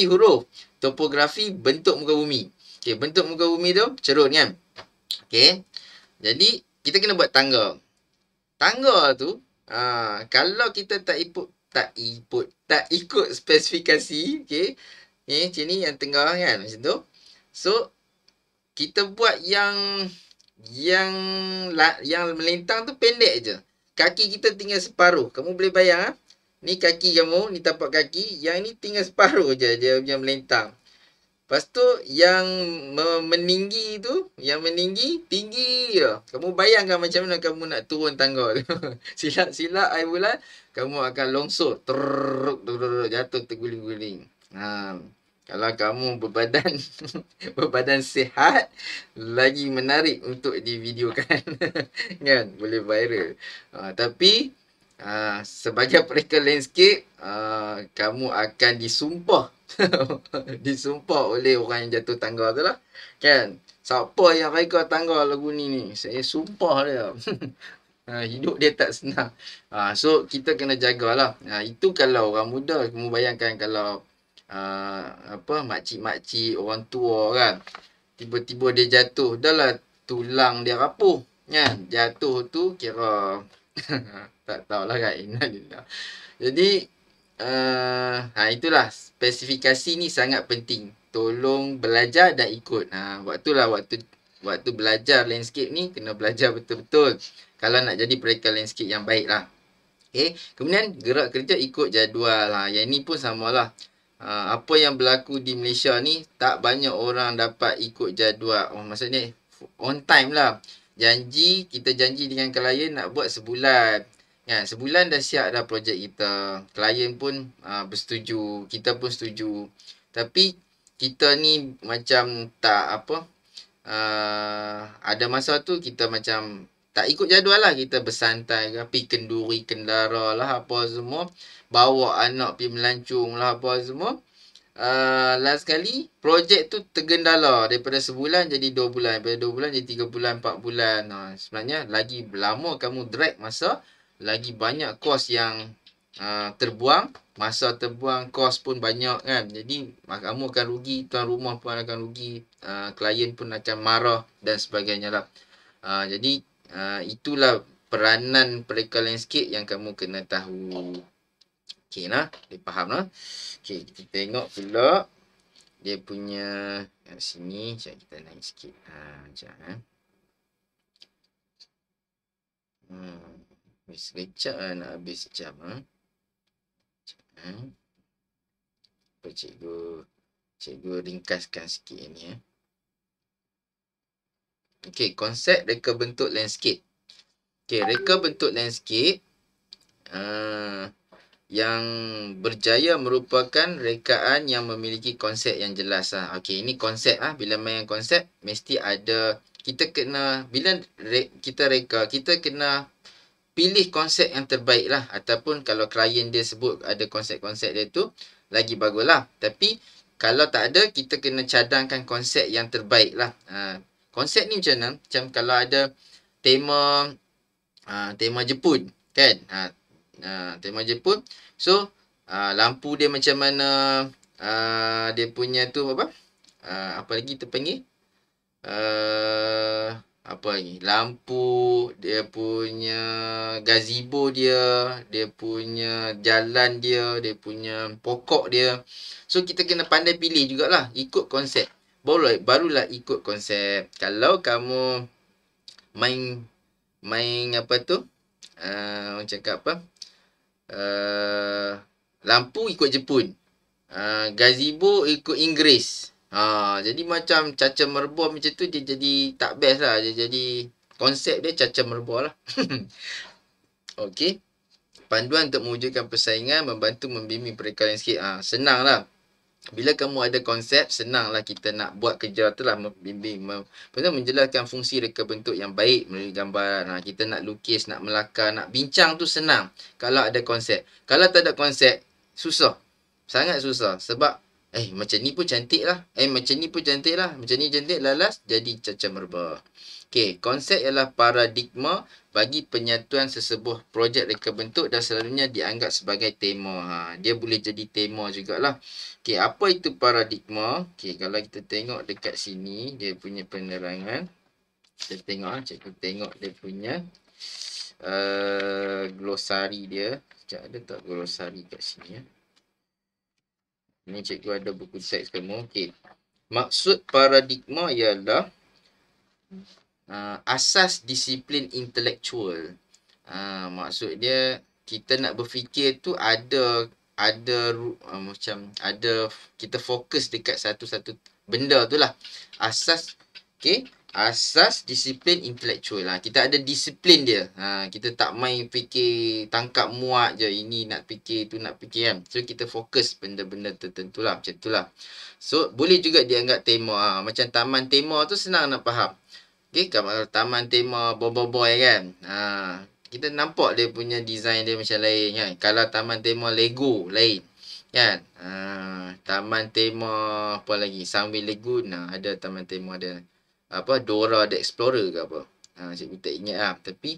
huruf, topografi bentuk muka bumi. Okey, bentuk muka bumi tu cerut kan. Okey. Jadi kita kena buat tangga. Tangga tu kalau kita tak ikut spesifikasi, okey. Macam ni yang tengah kan macam tu. So kita buat yang melintang tu pendek je. Kaki kita tinggal separuh. Kamu boleh bayang ni kaki kamu, ni tapak kaki, yang ni tinggal separuh je dia punya melintang. Lepas tu yang meninggi tu, tinggi je. Kamu bayangkan macam mana kamu nak turun tangga tu. Silap air bulan, kamu akan longsor, jatuh terguling-guling. Kalau kamu berbadan sihat, lagi menarik untuk divideokan. Kan? Boleh viral. Tapi sebagai pereka landscape, kamu akan disumpah. Disumpah oleh orang yang jatuh tangga tu lah. Kan? Siapa yang reka tangga lagu ni? Saya sumpah dia. Hidup dia tak senang. So, kita kena jagalah. Itu kalau orang muda. Kamu bayangkan kalau makcik-makcik, orang tua kan, tiba-tiba dia jatuh, dah lah tulang dia rapuh kan. Jatuh tu kira tak tahulah kan. Jadi itulah spesifikasi ni sangat penting. Tolong belajar dan ikut. Waktu belajar landscape ni kena belajar betul-betul kalau nak jadi pereka landscape yang baik lah. Okay. Kemudian gerak kerja ikut jadual. Yang ni pun samalah. Apa yang berlaku di Malaysia ni, tak banyak orang dapat ikut jadual. Maksudnya on time lah. Kita janji dengan klien nak buat sebulan. Ya, sebulan dah siap dah projek kita. Klien pun bersetuju, kita pun setuju. Tapi kita ni macam tak ada masa tu kita macam tak ikut jadual lah. Kita bersantai, pergi kenduri, kendara lah apa semua. Bawa anak pergi melancong lah apa semua. Last kali projek tu tergendala daripada sebulan jadi 2 bulan, daripada 2 bulan jadi 3 bulan, 4 bulan. Sebenarnya lagi lama kamu drag masa, lagi banyak kos yang terbuang, masa terbuang, kos pun banyak kan. Jadi kamu akan rugi, tuan rumah pun akan rugi, klien pun akan marah dan sebagainya lah. Jadi itulah peranan pereka landscape yang kamu kena tahu. Okey lah, dia faham lah. Okey, kita tengok pula dia punya kat sini. Sekejap kita naik sikit. Sekejap sekejap lah nak habis jam. Cikgu ringkaskan sikit ni. Okey, konsep reka bentuk landscape. Okey, reka bentuk landscape yang berjaya merupakan rekaan yang memiliki konsep yang jelas lah. Okey, ini konsep lah. Bila main konsep, mesti ada, kita kena, bila kita reka, kita kena pilih konsep yang terbaik lah. Ataupun kalau klien dia sebut ada konsep-konsep dia tu, lagi bagus lah. Tapi, kalau tak ada, kita kena cadangkan konsep yang terbaik lah. Konsep ni macam mana? Macam kalau ada tema Jepun, kan? Tema Jepun. So, lampu dia macam mana, dia punya tu apa? Apa lagi terpanggil? Apa lagi? Lampu, dia punya gazebo dia punya jalan dia punya pokok dia. So, kita kena pandai pilih jugalah, ikut konsep. Barulah ikut konsep. Kalau kamu main apa tu? Orang cakap apa? Lampu ikut Jepun. Gazebo ikut Inggeris. Jadi macam caca merbor macam tu, dia jadi tak best lah. Dia jadi konsep dia caca merbor lah. Okey. Panduan untuk mewujudkan persaingan, membantu membimbing pereka landscape. Senang lah. Bila kamu ada konsep, senanglah kita nak buat kerja tu lah, membimbing, menjelaskan fungsi reka bentuk yang baik melalui gambaran. Kita nak lukis, nak melakar, nak bincang tu senang kalau ada konsep. Kalau tak ada konsep, susah. Sangat susah. Sebab, macam ni pun cantik lah. Macam ni pun cantik lah. Macam ni cantik, lalas, jadi caca merbah. Okey, konsep ialah paradigma bagi penyatuan sesebuah projek reka bentuk dan selalunya dianggap sebagai tema. Dia boleh jadi tema jugalah. Okey, apa itu paradigma? Okey, kalau kita tengok dekat sini, dia punya penerangan. Kita tengok, cikgu tengok dia punya glosari dia. Sekejap, ada tak glosari kat sini? Ini cikgu ada buku teks kamu. Okey, maksud paradigma ialah asas disiplin intelektual. Maksud dia, kita nak berfikir tu ada macam ada, kita fokus dekat satu-satu benda tu lah. Asas, okey, asas disiplin intelektual lah. Kita ada disiplin dia. Kita tak main fikir tangkap muat je, ini nak fikir, tu nak fikir kan. So kita fokus benda-benda tertentu lah, macam tu lah. So boleh juga dianggap tema. Macam taman tema tu senang nak faham. Okey, kalau taman tema boy kan. Kita nampak dia punya design dia macam lain kan. Kalau taman tema Lego lain kan. Taman tema apa lagi? Sunway Lagoon, ada taman tema ada apa, Dora the Explorer ke apa. Cikgu tak ingat lah. Tapi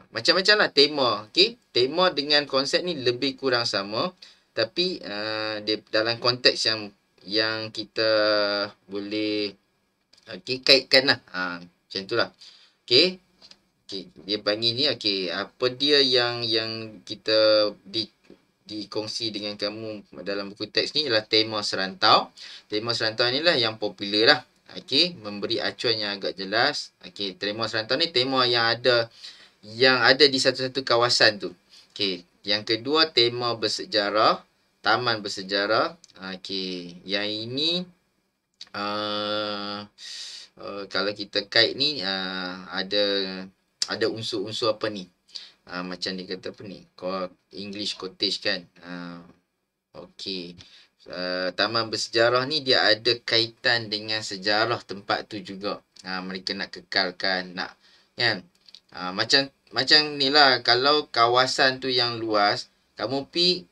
macam-macam lah tema. Okey, tema dengan konsep ni lebih kurang sama. Tapi dia dalam konteks yang kita boleh kaitkan lah. Macam tu lah. Okey. Dia panggil ni, apa dia yang kita dikongsi dengan kamu dalam buku teks ni ialah tema serantau. Tema serantau ni lah yang popular lah. Memberi acuan yang agak jelas. Tema serantau ni tema yang ada di satu-satu kawasan tu. Yang kedua, tema bersejarah, taman bersejarah. Yang ini kalau kita kait ni ada unsur-unsur apa ni? Macam dia kata apa ni? English cottage kan? Taman bersejarah ni dia ada kaitan dengan sejarah tempat tu juga. Mereka nak kekalkan, nak kan? Macam ni lah, kalau kawasan tu yang luas, kamu pi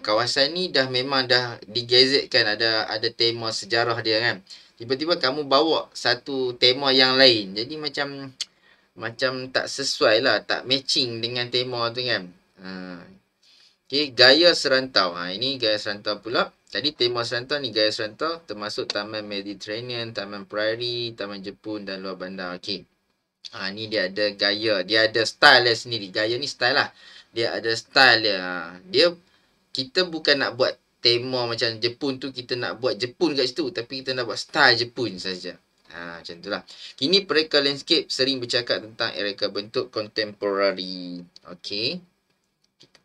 kawasan ni memang dah digazetkan, ada tema sejarah dia kan. Tiba-tiba kamu bawa satu tema yang lain. Jadi macam tak sesuai lah, tak matching dengan tema tu kan. Okey, gaya serantau. Ini gaya serantau pula. Tadi tema serantau ni gaya serantau termasuk Taman Mediterranean, Taman Prairie, Taman Jepun dan luar bandar. Okey. Ni dia ada gaya. Dia ada style dia sendiri. Gaya ni style lah. Dia ada style dia. Kita bukan nak buat tema macam Jepun tu, kita nak buat Jepun kat situ. Tapi kita nak buat style Jepun saja. Macam tu lah. Kini pereka landscape sering bercakap tentang reka bentuk contemporary. Okey.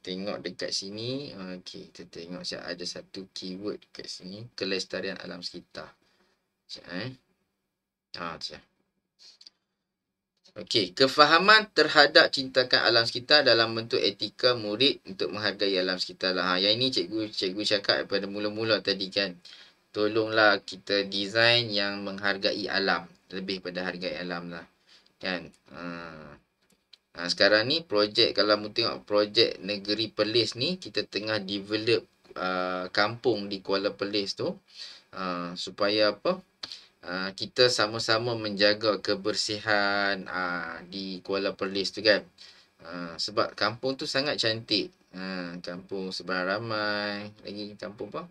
Tengok dekat sini. Okey, kita tengok siap ada satu keyword dekat sini. Kelestarian alam sekitar. Sekejap siap. Okey, kefahaman terhadap cintakan alam sekitar dalam bentuk etika murid untuk menghargai alam sekitar lah. Yang ini cikgu cakap daripada mula-mula tadi kan. Tolonglah kita design yang menghargai alam. Lebih pada hargai alam lah. Kan? Sekarang ni projek, kalau mu tengok projek Negeri Perlis ni, kita tengah develop kampung di Kuala Perlis tu, supaya apa, kita sama-sama menjaga kebersihan di Kuala Perlis tu kan. Sebab kampung tu sangat cantik. Kampung Seberang Ramai, lagi kampung apa,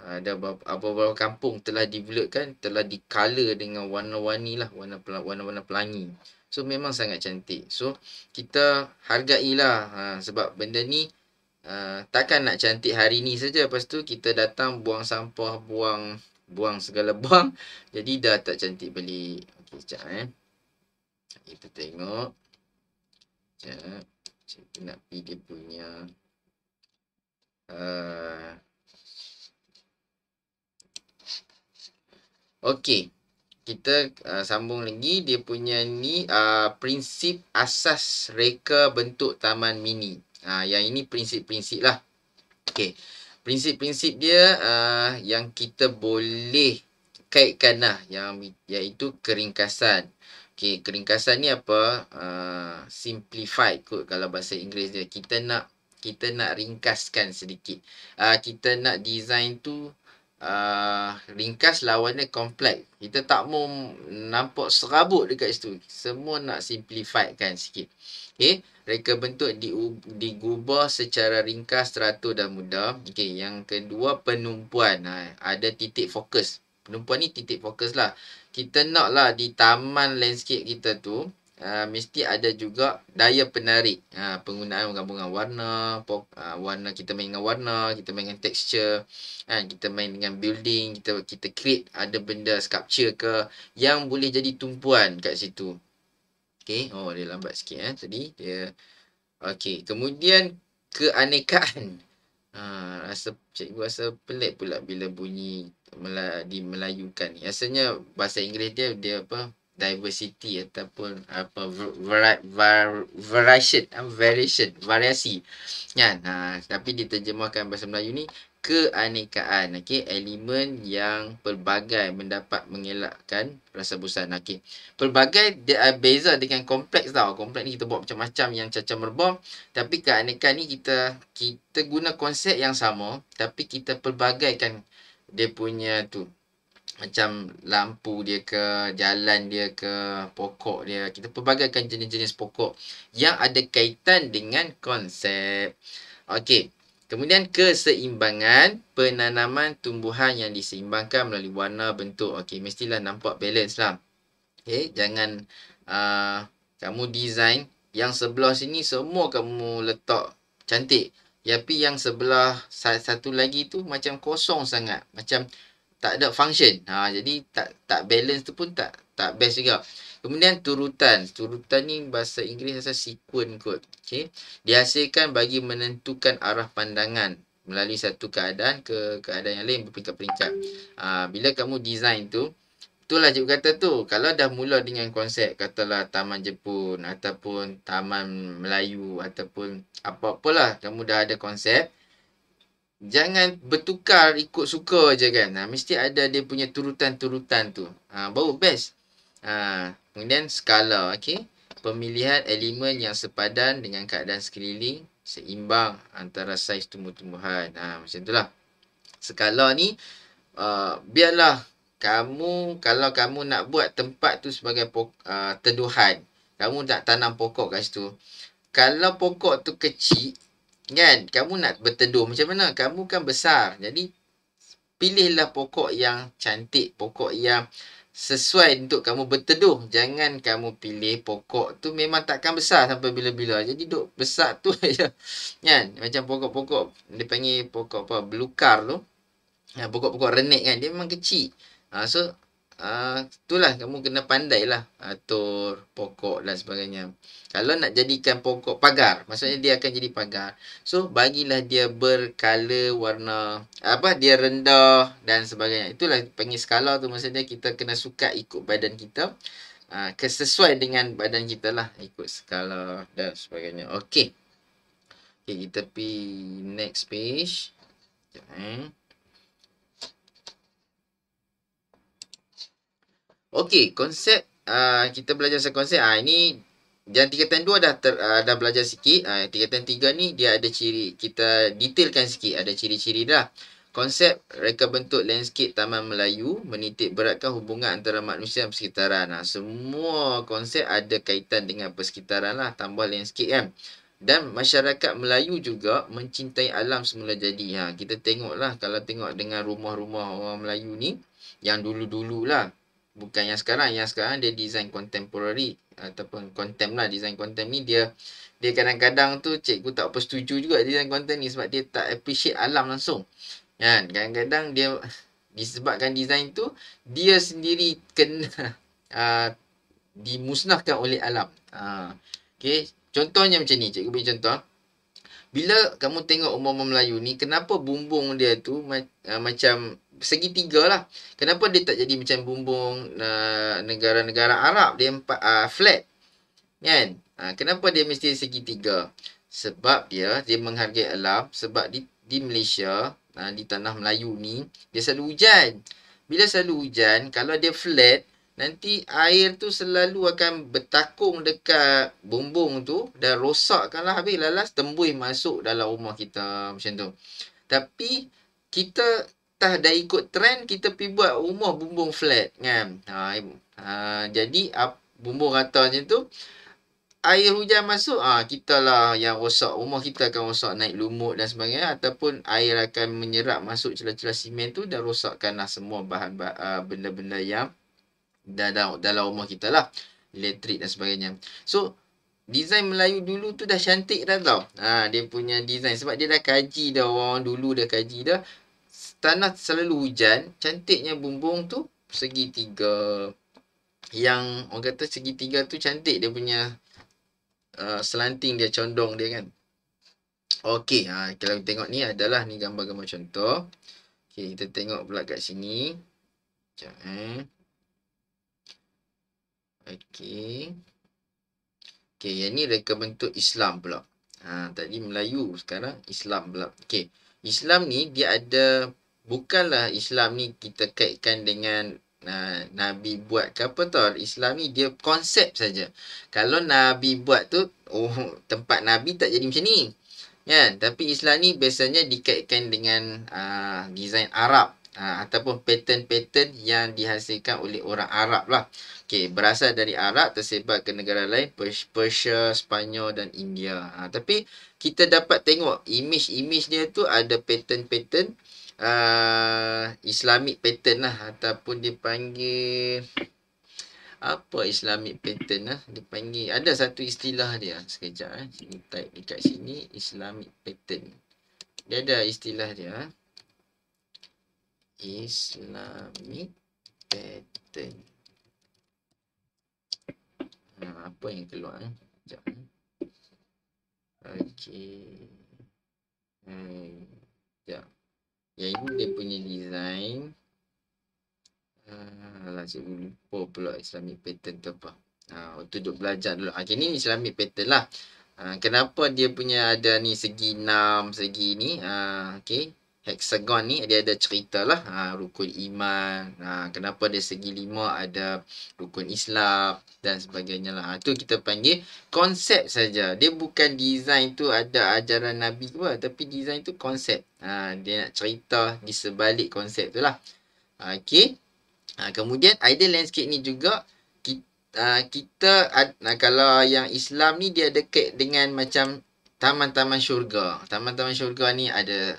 ada beberapa kampung telah develop kan, telah di-color dengan warna-warni lah, warna-warna pelangi. So memang sangat cantik. So kita hargailah, sebab benda ni takkan nak cantik hari ni saja, lepas tu kita datang buang sampah, buang segala buang, jadi dah tak cantik balik. Okey, sekejap kita tengok. Sekejap, saya nak pergi dia punya okey, kita sambung lagi. Dia punya ni prinsip asas reka bentuk taman mini. Yang ini prinsip-prinsip lah. Okey, prinsip-prinsip dia yang kita boleh kaitkan lah, iaitu keringkasan. Okey, keringkasan ni apa? Simplified kot kalau bahasa Inggeris dia. Kita nak ringkaskan sedikit. Kita nak design tu ringkas, lawannya kompleks. Kita tak mau nampak serabut dekat situ. Semua nak simplified kan sikit. Okey, reka bentuk digubah secara ringkas, teratur dan mudah. Okey, yang kedua penumpuan. Ada titik fokus. Penumpuan ni titik fokus lah. Kita nak lah di taman landscape kita tu mesti ada juga daya penarik. Penggunaan gabungan warna, warna, kita main dengan warna, kita main dengan texture, kita main dengan building, kita create ada benda sculpture ke yang boleh jadi tumpuan kat situ. Okey, dia lambat sikit tadi dia. Okey, kemudian keanekaan. Cikgu rasa pelik pula bila bunyi di Melayukan ni. Rasanya bahasa Inggeris dia apa? Diversity ataupun apa, variasi kan. Tapi diterjemahkan bahasa Melayu ni keanekaan. Okey, elemen yang pelbagai mendapat mengelakkan rasa bosan. Okey, pelbagai dia beza dengan kompleks tau. Kompleks ni kita buat macam-macam yang cacah merbau, tapi keanekaan ni kita guna konsep yang sama tapi kita pelbagaikan dia punya tu. Macam lampu dia ke, jalan dia ke, pokok dia. Kita pelbagaikan jenis-jenis pokok yang ada kaitan dengan konsep. Okey. Kemudian keseimbangan penanaman tumbuhan yang diseimbangkan melalui warna, bentuk. Okey, mestilah nampak balance lah. Okey, jangan kamu design yang sebelah sini semua kamu letak cantik. Tapi yang sebelah satu lagi tu macam kosong sangat. Macam tak ada function. Jadi tak balance tu pun tak best juga. Kemudian turutan. Turutan ni bahasa Inggeris rasa sequence kot. Okey. Dihasilkan bagi menentukan arah pandangan melalui satu keadaan ke keadaan yang lain berperingkat-peringkat. Bila kamu design tu, itulah cikgu kata tu, kalau dah mula dengan konsep, katalah Taman Jepun ataupun Taman Melayu ataupun apa-apalah, kamu dah ada konsep, jangan bertukar ikut suka je kan. Mesti ada dia punya turutan-turutan tu. Baru best. Kemudian skala. Okey. Pemilihan elemen yang sepadan dengan keadaan sekeliling, seimbang antara saiz tumbuh-tumbuhan. Macam itulah. Skala ni biarlah kamu, kalau kamu nak buat tempat tu sebagai teduhan, kamu nak tanam pokok kat situ. Kalau pokok tu kecil, Kan? Kamu nak berteduh macam mana? Kamu kan besar. Jadi, pilihlah pokok yang cantik. Pokok yang sesuai untuk kamu berteduh. Jangan kamu pilih pokok tu memang takkan besar sampai bila-bila. Jadi, duk besar tu je. Kan? Macam pokok-pokok, dia panggil pokok apa? Belukar tu. Pokok-pokok renek kan. Dia memang kecil. So, itulah kamu kena pandai lah atur pokok dan sebagainya. Kalau nak jadikan pokok pagar, maksudnya dia akan jadi pagar. So, bagilah dia berkala warna, dia rendah dan sebagainya. Itulah panggil skala tu, maksudnya kita kena sukat ikut badan kita. Sesuai dengan badan kita lah, ikut skala dan sebagainya. Okey. Okay, kita pergi next page. Sekejap, Okey, konsep kita belajar pasal konsep. Ini yang tingkatan 2 dah belajar sikit. Tingkatan 3 ni dia ada ciri, kita detailkan sikit, ada ciri-ciri dah. Konsep reka bentuk landscape Taman Melayu menitik beratkan hubungan antara manusia dan persekitaran. Semua konsep ada kaitan dengan persekitaran lah, tambah landscape kan. Dan masyarakat Melayu juga mencintai alam semula jadi. Kita tengoklah, kalau tengok dengan rumah-rumah orang Melayu ni, yang dulu-dulu lah. Bukan yang sekarang. Yang sekarang dia design contemporary ataupun contem lah. Design contem ni dia kadang-kadang tu cikgu tak apa setuju juga design contem ni sebab dia tak appreciate alam langsung. Kan? Kadang-kadang dia disebabkan design tu dia sendiri kena dimusnahkan oleh alam. Okay. Contohnya macam ni. Cikgu beri contoh. Bila kamu tengok umur-umur Melayu ni, kenapa bumbung dia tu macam segitiga lah. Kenapa dia tak jadi macam bumbung negara-negara Arab? Dia flat. Kan? Kenapa dia mesti segitiga? Sebab dia menghargai alam. Sebab di Malaysia, di tanah Melayu ni, dia selalu hujan. Bila selalu hujan, kalau dia flat, nanti air tu selalu akan bertakung dekat bumbung tu dan rosakkanlah, habis lalas tembus masuk dalam rumah kita macam tu. Tapi kita dah ikut trend, kita pergi buat rumah bumbung flat kan. Jadi bumbung rata macam tu, air hujan masuk, kita lah yang rosak. Rumah kita akan rosak, naik lumut dan sebagainya. Ataupun air akan menyerap masuk celah-celah simen tu dan rosakkanlah semua bahan benda-benda yang dalam rumah kita lah. Elektrik dan sebagainya. So, design Melayu dulu tu dah cantik dah tau. Dia punya design. Sebab dia dah kaji dah. Orang dulu dah kaji dah. Tanah selalu hujan. Cantiknya bumbung tu segitiga. Yang orang kata segitiga tu cantik. Dia punya selanting dia, condong dia kan. Okey, kalau kita tengok ni adalah ni gambar-gambar contoh. Okey, kita tengok pula kat sini. Sekejap Okey. Okey, yang ni reka bentuk Islam pula. Tadi Melayu, sekarang Islam pula. Okey, Islam ni dia ada, bukanlah Islam ni kita kaitkan dengan Nabi buat ke apa tau. Islam ni dia konsep saja. Kalau Nabi buat tu, tempat Nabi tak jadi macam ni. Kan? Tapi Islam ni biasanya dikaitkan dengan design Arab. Ataupun pattern-pattern yang dihasilkan oleh orang Arab lah. Okay, berasal dari Arab, tersebar ke negara lain, Persia, Sepanyol dan India. Tapi kita dapat tengok image-image dia tu ada pattern-pattern Islamic pattern lah. Ataupun dipanggil apa Islamic pattern lah. Dipanggil, ada satu istilah dia. Sekejap Sini type dekat sini, Islamic pattern. Dia ada istilah dia. Islamic pattern. Apa yang keluar? Sekejap. Okey. Sekejap. Yang ini dia punya design. Alah, cikgu lupa pula Islamic pattern tu apa. Untuk duk belajar dulu. Okay, ni Islamic pattern lah. Kenapa dia punya ada ni segi 6, segi ni. Okay. Hexagon ni dia ada cerita lah. Rukun iman. Kenapa dia segi 5 ada rukun Islam dan sebagainya lah. Itu kita panggil konsep saja. Dia bukan design tu ada ajaran Nabi ke apa. Tapi design tu konsep. Dia nak cerita di sebalik konsep tu lah. Okay. Kemudian ideal landscape ni juga kita kalau yang Islam ni dia dekat dengan macam taman-taman syurga. Taman-taman syurga ni ada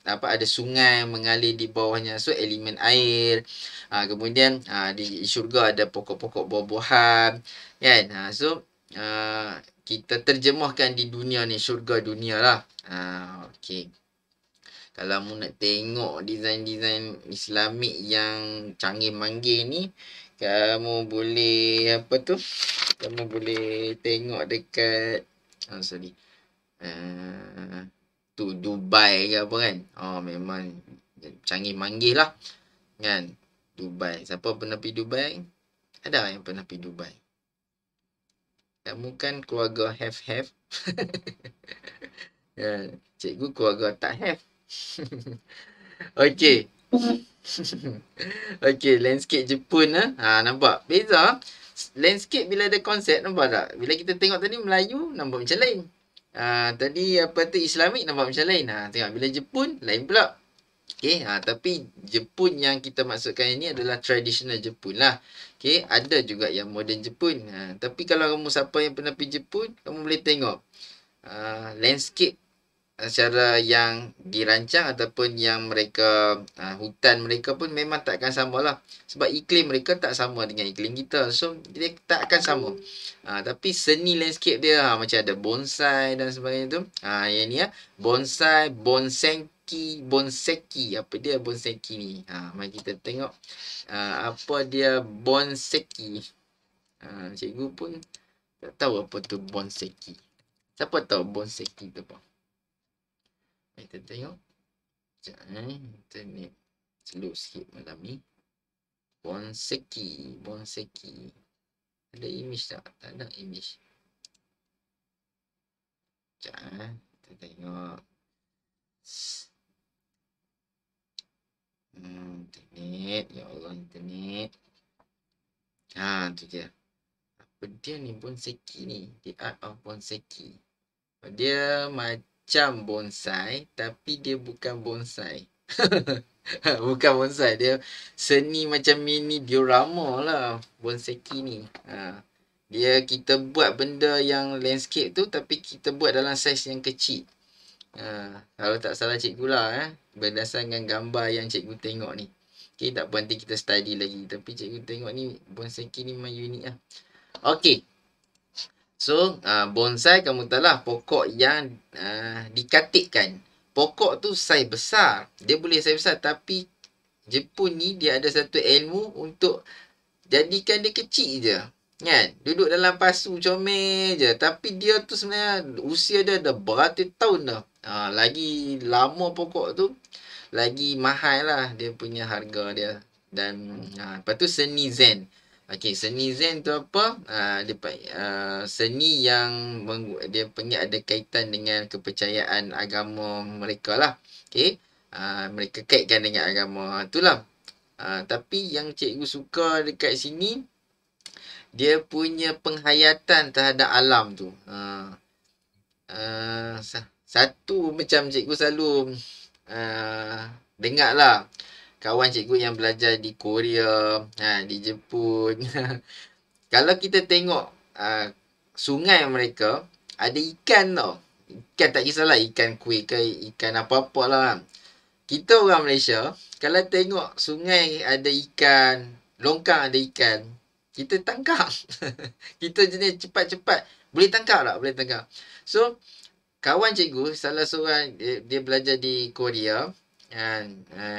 ada sungai mengalir di bawahnya. So elemen air. Kemudian di syurga ada pokok-pokok buah-buahan, kan? So kita terjemahkan di dunia ni, syurga dunia lah. Okey. Kalau mu nak tengok design-design Islamik yang canggih manggih ni, kamu boleh kamu boleh tengok dekat sorry. Tu Dubai ke apa kan. Memang canggih manggih lah, kan. Dubai. Siapa pernah pergi Dubai? Ada yang pernah pergi Dubai? Kamu kan keluarga have. Ya, cikgu keluarga tak have. Okey. Okey, landscape Jepun nampak beza. Landscape bila ada konsep, nampak tak? Bila kita tengok tadi Melayu nampak macam lain. Tadi Islamik nampak macam lain. Tengok bila Jepun lain pula. Okey, tapi Jepun yang kita maksudkan ini adalah traditional Jepun lah. Okey, ada juga yang modern Jepun. Tapi kalau kamu siapa yang pernah pergi Jepun, kamu boleh tengok landscape secara yang dirancang ataupun yang mereka hutan mereka pun memang takkan sama lah. Sebab iklim mereka tak sama dengan iklim kita. So, dia tak akan sama. Tapi seni landscape dia macam ada bonsai dan sebagainya tu. Yang ni bonsai, bonseki. Apa dia bonseki ni? Mari kita tengok apa dia bonseki. Cikgu pun tak tahu apa tu bonseki. Siapa tahu bonseki tu apa? Kita tengok. Sekejap internet slow sikit malam ni. Bonseki. Ada image tak? Tak ada image. Sekejap kita tengok. Internet. Ya Allah, internet. Tu dia. Apa dia ni bonseki ni? The art of bonseki. Dia macam bonsai, tapi dia bukan bonsai. Bukan bonsai, dia seni macam mini diorama lah bonseki ni. Dia kita buat benda yang landscape tu, tapi kita buat dalam saiz yang kecil. Kalau tak salah cikgu lah berdasarkan gambar yang cikgu tengok ni. Okay, tak apa, nanti kita study lagi. Tapi cikgu tengok ni bonseki ni memang unik lah. Okay. So, bonsai kamu tahu lah pokok yang dikatikkan. Pokok tu saiz besar. Dia boleh saiz besar, tapi Jepun ni dia ada satu ilmu untuk jadikan dia kecil je. Kan? Duduk dalam pasu comel je. Tapi dia tu sebenarnya usia dia dah beratus tahun dah. Lagi lama pokok tu, lagi mahal lah dia punya harga dia. Dan lepas tu seni Zen. Okey, seni Zen tu apa? Seni yang dia punya ada kaitan dengan kepercayaan agama mereka lah. Okey. Mereka kaitkan dengan agama. Itulah. Tapi yang cikgu suka dekat sini, dia punya penghayatan terhadap alam tu. Satu macam cikgu selalu dengar lah. Kawan cikgu yang belajar di Korea, di Jepun. Kalau kita tengok sungai mereka, ada ikan tau. Ikan tak kisahlah, ikan kuih ke ikan apa-apa lah. Kita orang Malaysia, kalau tengok sungai ada ikan, longkang ada ikan, kita tangkap. Kita jenis cepat-cepat. Boleh tangkap tak? Boleh tangkap. So, kawan cikgu, salah seorang, dia belajar di Korea.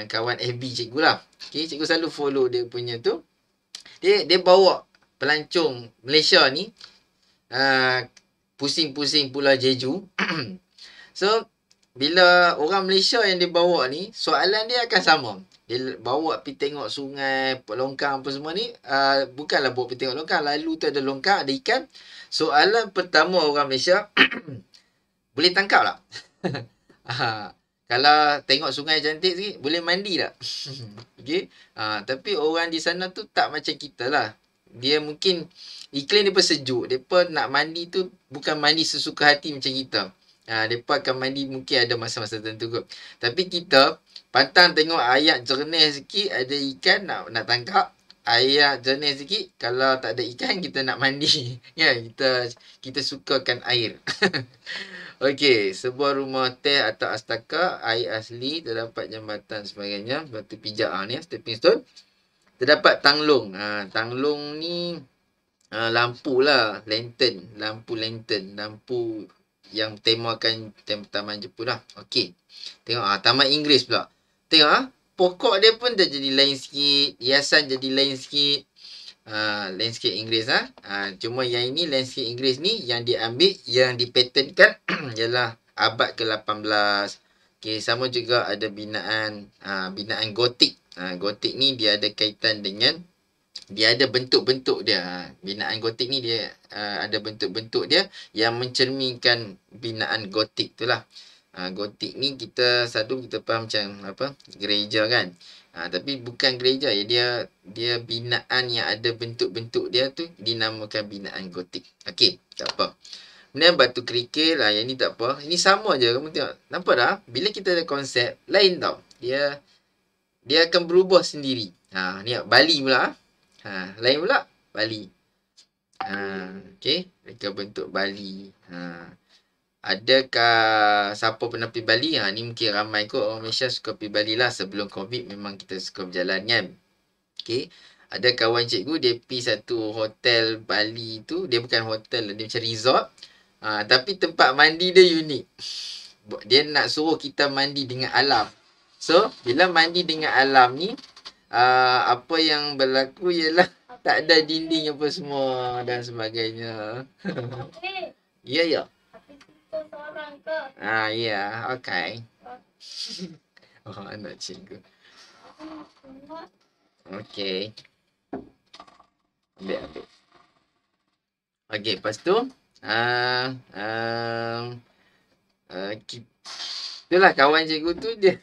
Kawan FB cikgu lah. Okay, cikgu selalu follow dia punya tu. Dia bawa pelancong Malaysia ni pusing-pusing Pulau Jeju. So, bila orang Malaysia yang dia bawa ni, soalan dia akan sama. Dia bawa pergi tengok sungai, longkang apa semua ni. Bukanlah bawa pergi tengok longkang. Lalu tu ada longkang, ada ikan. Soalan pertama orang Malaysia, boleh tangkap tak? Kalau tengok sungai cantik sikit, boleh mandi tak? Okay? Tapi orang di sana tu tak macam kita lah. Dia mungkin iklim dia sejuk. Mereka nak mandi tu bukan mandi sesuka hati macam kita. Mereka akan mandi mungkin ada masa-masa tertentu kot. Tapi kita pantang tengok air jernih sikit, ada ikan nak tangkap. Air jernih sikit, kalau tak ada ikan kita nak mandi. Ya, kita sukakan air. Okey, sebuah rumah teh atau astaka, air asli, terdapat jambatan sebagainya, batu pijak ni stepping stone. Terdapat tanglong. Tanglong ni lampu lah, lantern, lampu lantern, lampu yang temakan taman Jepun lah. Okey. Tengok taman Inggeris pula. Tengok pokok dia pun dah jadi lain sikit, hiasan jadi lain sikit. Landscape Inggeris cuma yang ini landscape Inggeris ni yang diambil, yang dipatenkan ialah abad ke-18. Okey, sama juga ada binaan gotik. Gotik ni dia ada kaitan dengan, dia ada bentuk-bentuk dia. Binaan gotik ni dia ada bentuk-bentuk dia yang mencerminkan binaan gotik tu lah. Gotik ni kita faham macam apa? Gereja kan. Tapi bukan gereja ya, dia binaan yang ada bentuk-bentuk dia tu dinamakan binaan gotik. Okey, tak apa. Kemudian batu kerikil, yang ni tak apa. Ini sama je, kamu tengok. Nampak tak? Bila kita ada konsep, lain tau. Dia akan berubah sendiri. Ni Bali pula. Lain pula, Bali. Okey, mereka bentuk Bali. Adakah siapa pernah pergi Bali? Ni mungkin ramai kot orang Malaysia suka pergi Bali lah. Sebelum COVID memang kita suka berjalan kan. Okey. Ada kawan cikgu dia pergi satu hotel Bali tu. Dia bukan hotel, dia macam resort. Tapi tempat mandi dia unik. Dia nak suruh kita mandi dengan alam. So, bila mandi dengan alam ni, apa yang berlaku ialah tak ada dinding apa semua dan sebagainya. Ya, ya. Seorang ke? Ya. Okay. Anak cikgu. Okay. Ambil. Okay, lepas tu. Itulah kawan cikgu tu dia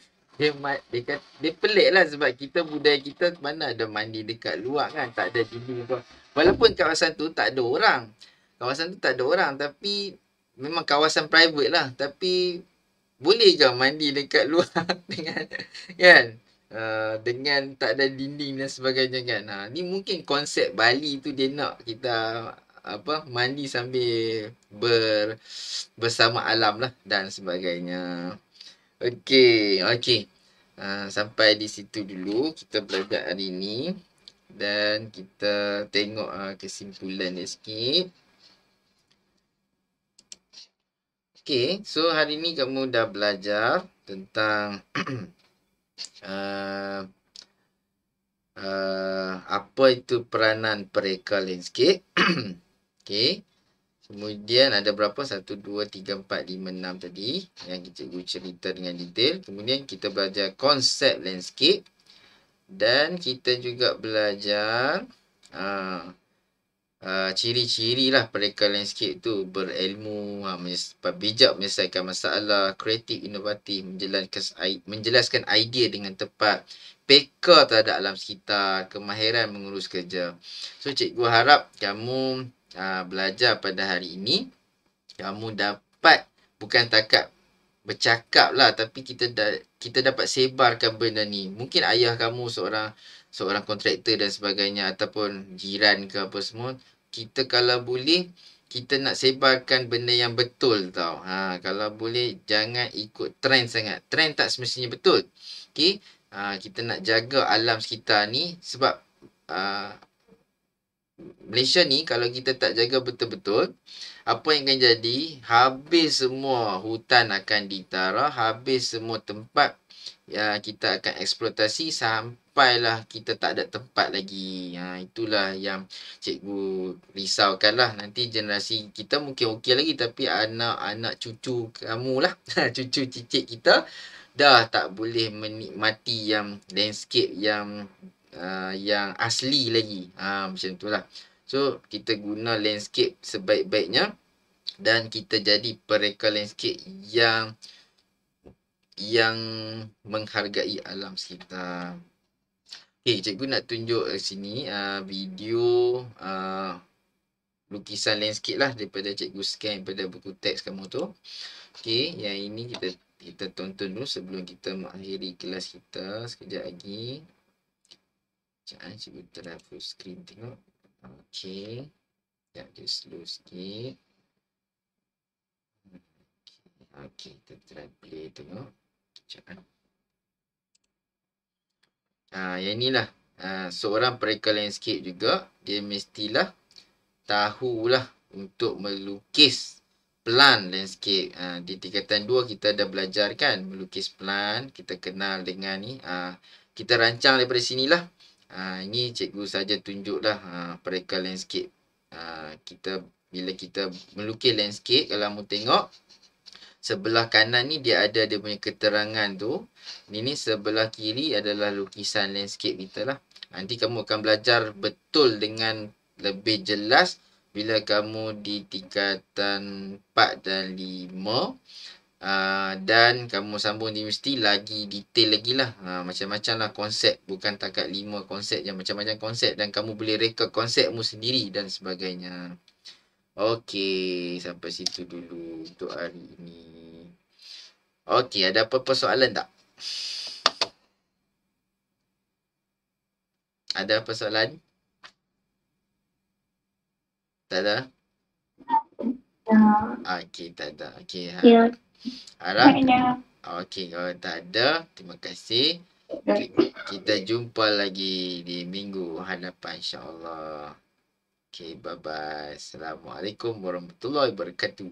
pelik lah sebab kita budaya kita mana ada mandi dekat luar kan. Tak ada dinding apa. Walaupun kawasan tu tak ada orang. Tapi memang kawasan private lah. Tapi boleh ke mandi dekat luar dengan kan? Dengan tak ada dinding dan sebagainya kan. Ni mungkin konsep Bali tu dia nak kita mandi sambil bersama alam lah dan sebagainya. Okey. Sampai di situ dulu kita belajar hari ni dan kita tengok kesimpulan dia sikit. Okey, so hari ni kamu dah belajar tentang apa itu peranan pereka landscape. Okey. Kemudian ada berapa? 1, 2, 3, 4, 5, 6 tadi yang cikgu cerita dengan detail. Kemudian kita belajar konsep landscape dan kita juga belajar ciri-ciri lah pereka landscape tu. Berilmu, bijak menyelesaikan masalah, kreatif, inovatif, menjelaskan idea dengan tepat, peka terhadap alam sekitar, kemahiran mengurus kerja. So cikgu harap kamu belajar pada hari ini, kamu dapat bukan takat bercakap lah, tapi kita dapat sebarkan benda ni. Mungkin ayah kamu seorang kontraktor dan sebagainya, ataupun jiran ke apa semua. Kita kalau boleh, kita nak sebarkan benda yang betul tau. Kalau boleh, jangan ikut trend sangat. Trend tak semestinya betul. Okay? Kita nak jaga alam sekitar ni sebab Malaysia ni kalau kita tak jaga betul-betul, apa yang akan jadi, habis semua hutan akan ditara, habis semua tempat kita akan eksploitasi sampailah kita tak ada tempat lagi. Itulah yang cikgu risaukan lah. Nanti generasi kita mungkin okey lagi, tapi anak-anak cucu kamu lah, cucu cicit kita dah tak boleh menikmati yang landscape yang asli lagi. Macam itulah. So, kita guna landscape sebaik-baiknya dan kita jadi pereka landscape yang menghargai alam sekitar. Okay, cikgu nak tunjuk sini video lukisan landscape lah daripada cikgu scan daripada buku teks kamu tu. Okay, yang ini kita tonton dulu sebelum kita mengakhiri kelas kita sekejap lagi. Sekejap cikgu try full screen tengok. Okay. Sekejap dia slow sikit. Okey, kita try play tengok. Sekejap. Yang inilah. Seorang pereka landscape juga, dia mestilah tahulah untuk melukis plan landscape. Di tingkatan 2 kita dah belajar kan melukis plan, kita kenal dengan ni. Kita rancang daripada sinilah. Ini cikgu saja tunjuklah pereka landscape. Bila kita melukis landscape, kalau kamu tengok sebelah kanan ni dia ada dia punya keterangan tu. Ini sebelah kiri adalah lukisan landscape kita lah. Nanti kamu akan belajar betul dengan lebih jelas bila kamu di tingkatan 4 dan 5. Dan kamu sambung di universiti lagi detail lagi lah. Macam-macam lah konsep. Bukan takat 5 konsep je. Macam-macam konsep. Dan kamu boleh rekod konsepmu sendiri dan sebagainya. Okey. Sampai situ dulu untuk hari ini. Okey. Ada apa-apa soalan tak? Ada apa soalan? Tak ada? Okey. Tak ada. Okey. Ya. Harap? Tak ada. Okey. Kalau tak ada, terima kasih. Kita jumpa lagi di minggu hadapan insyaAllah. Okay, bye-bye. Assalamualaikum warahmatullahi wabarakatuh.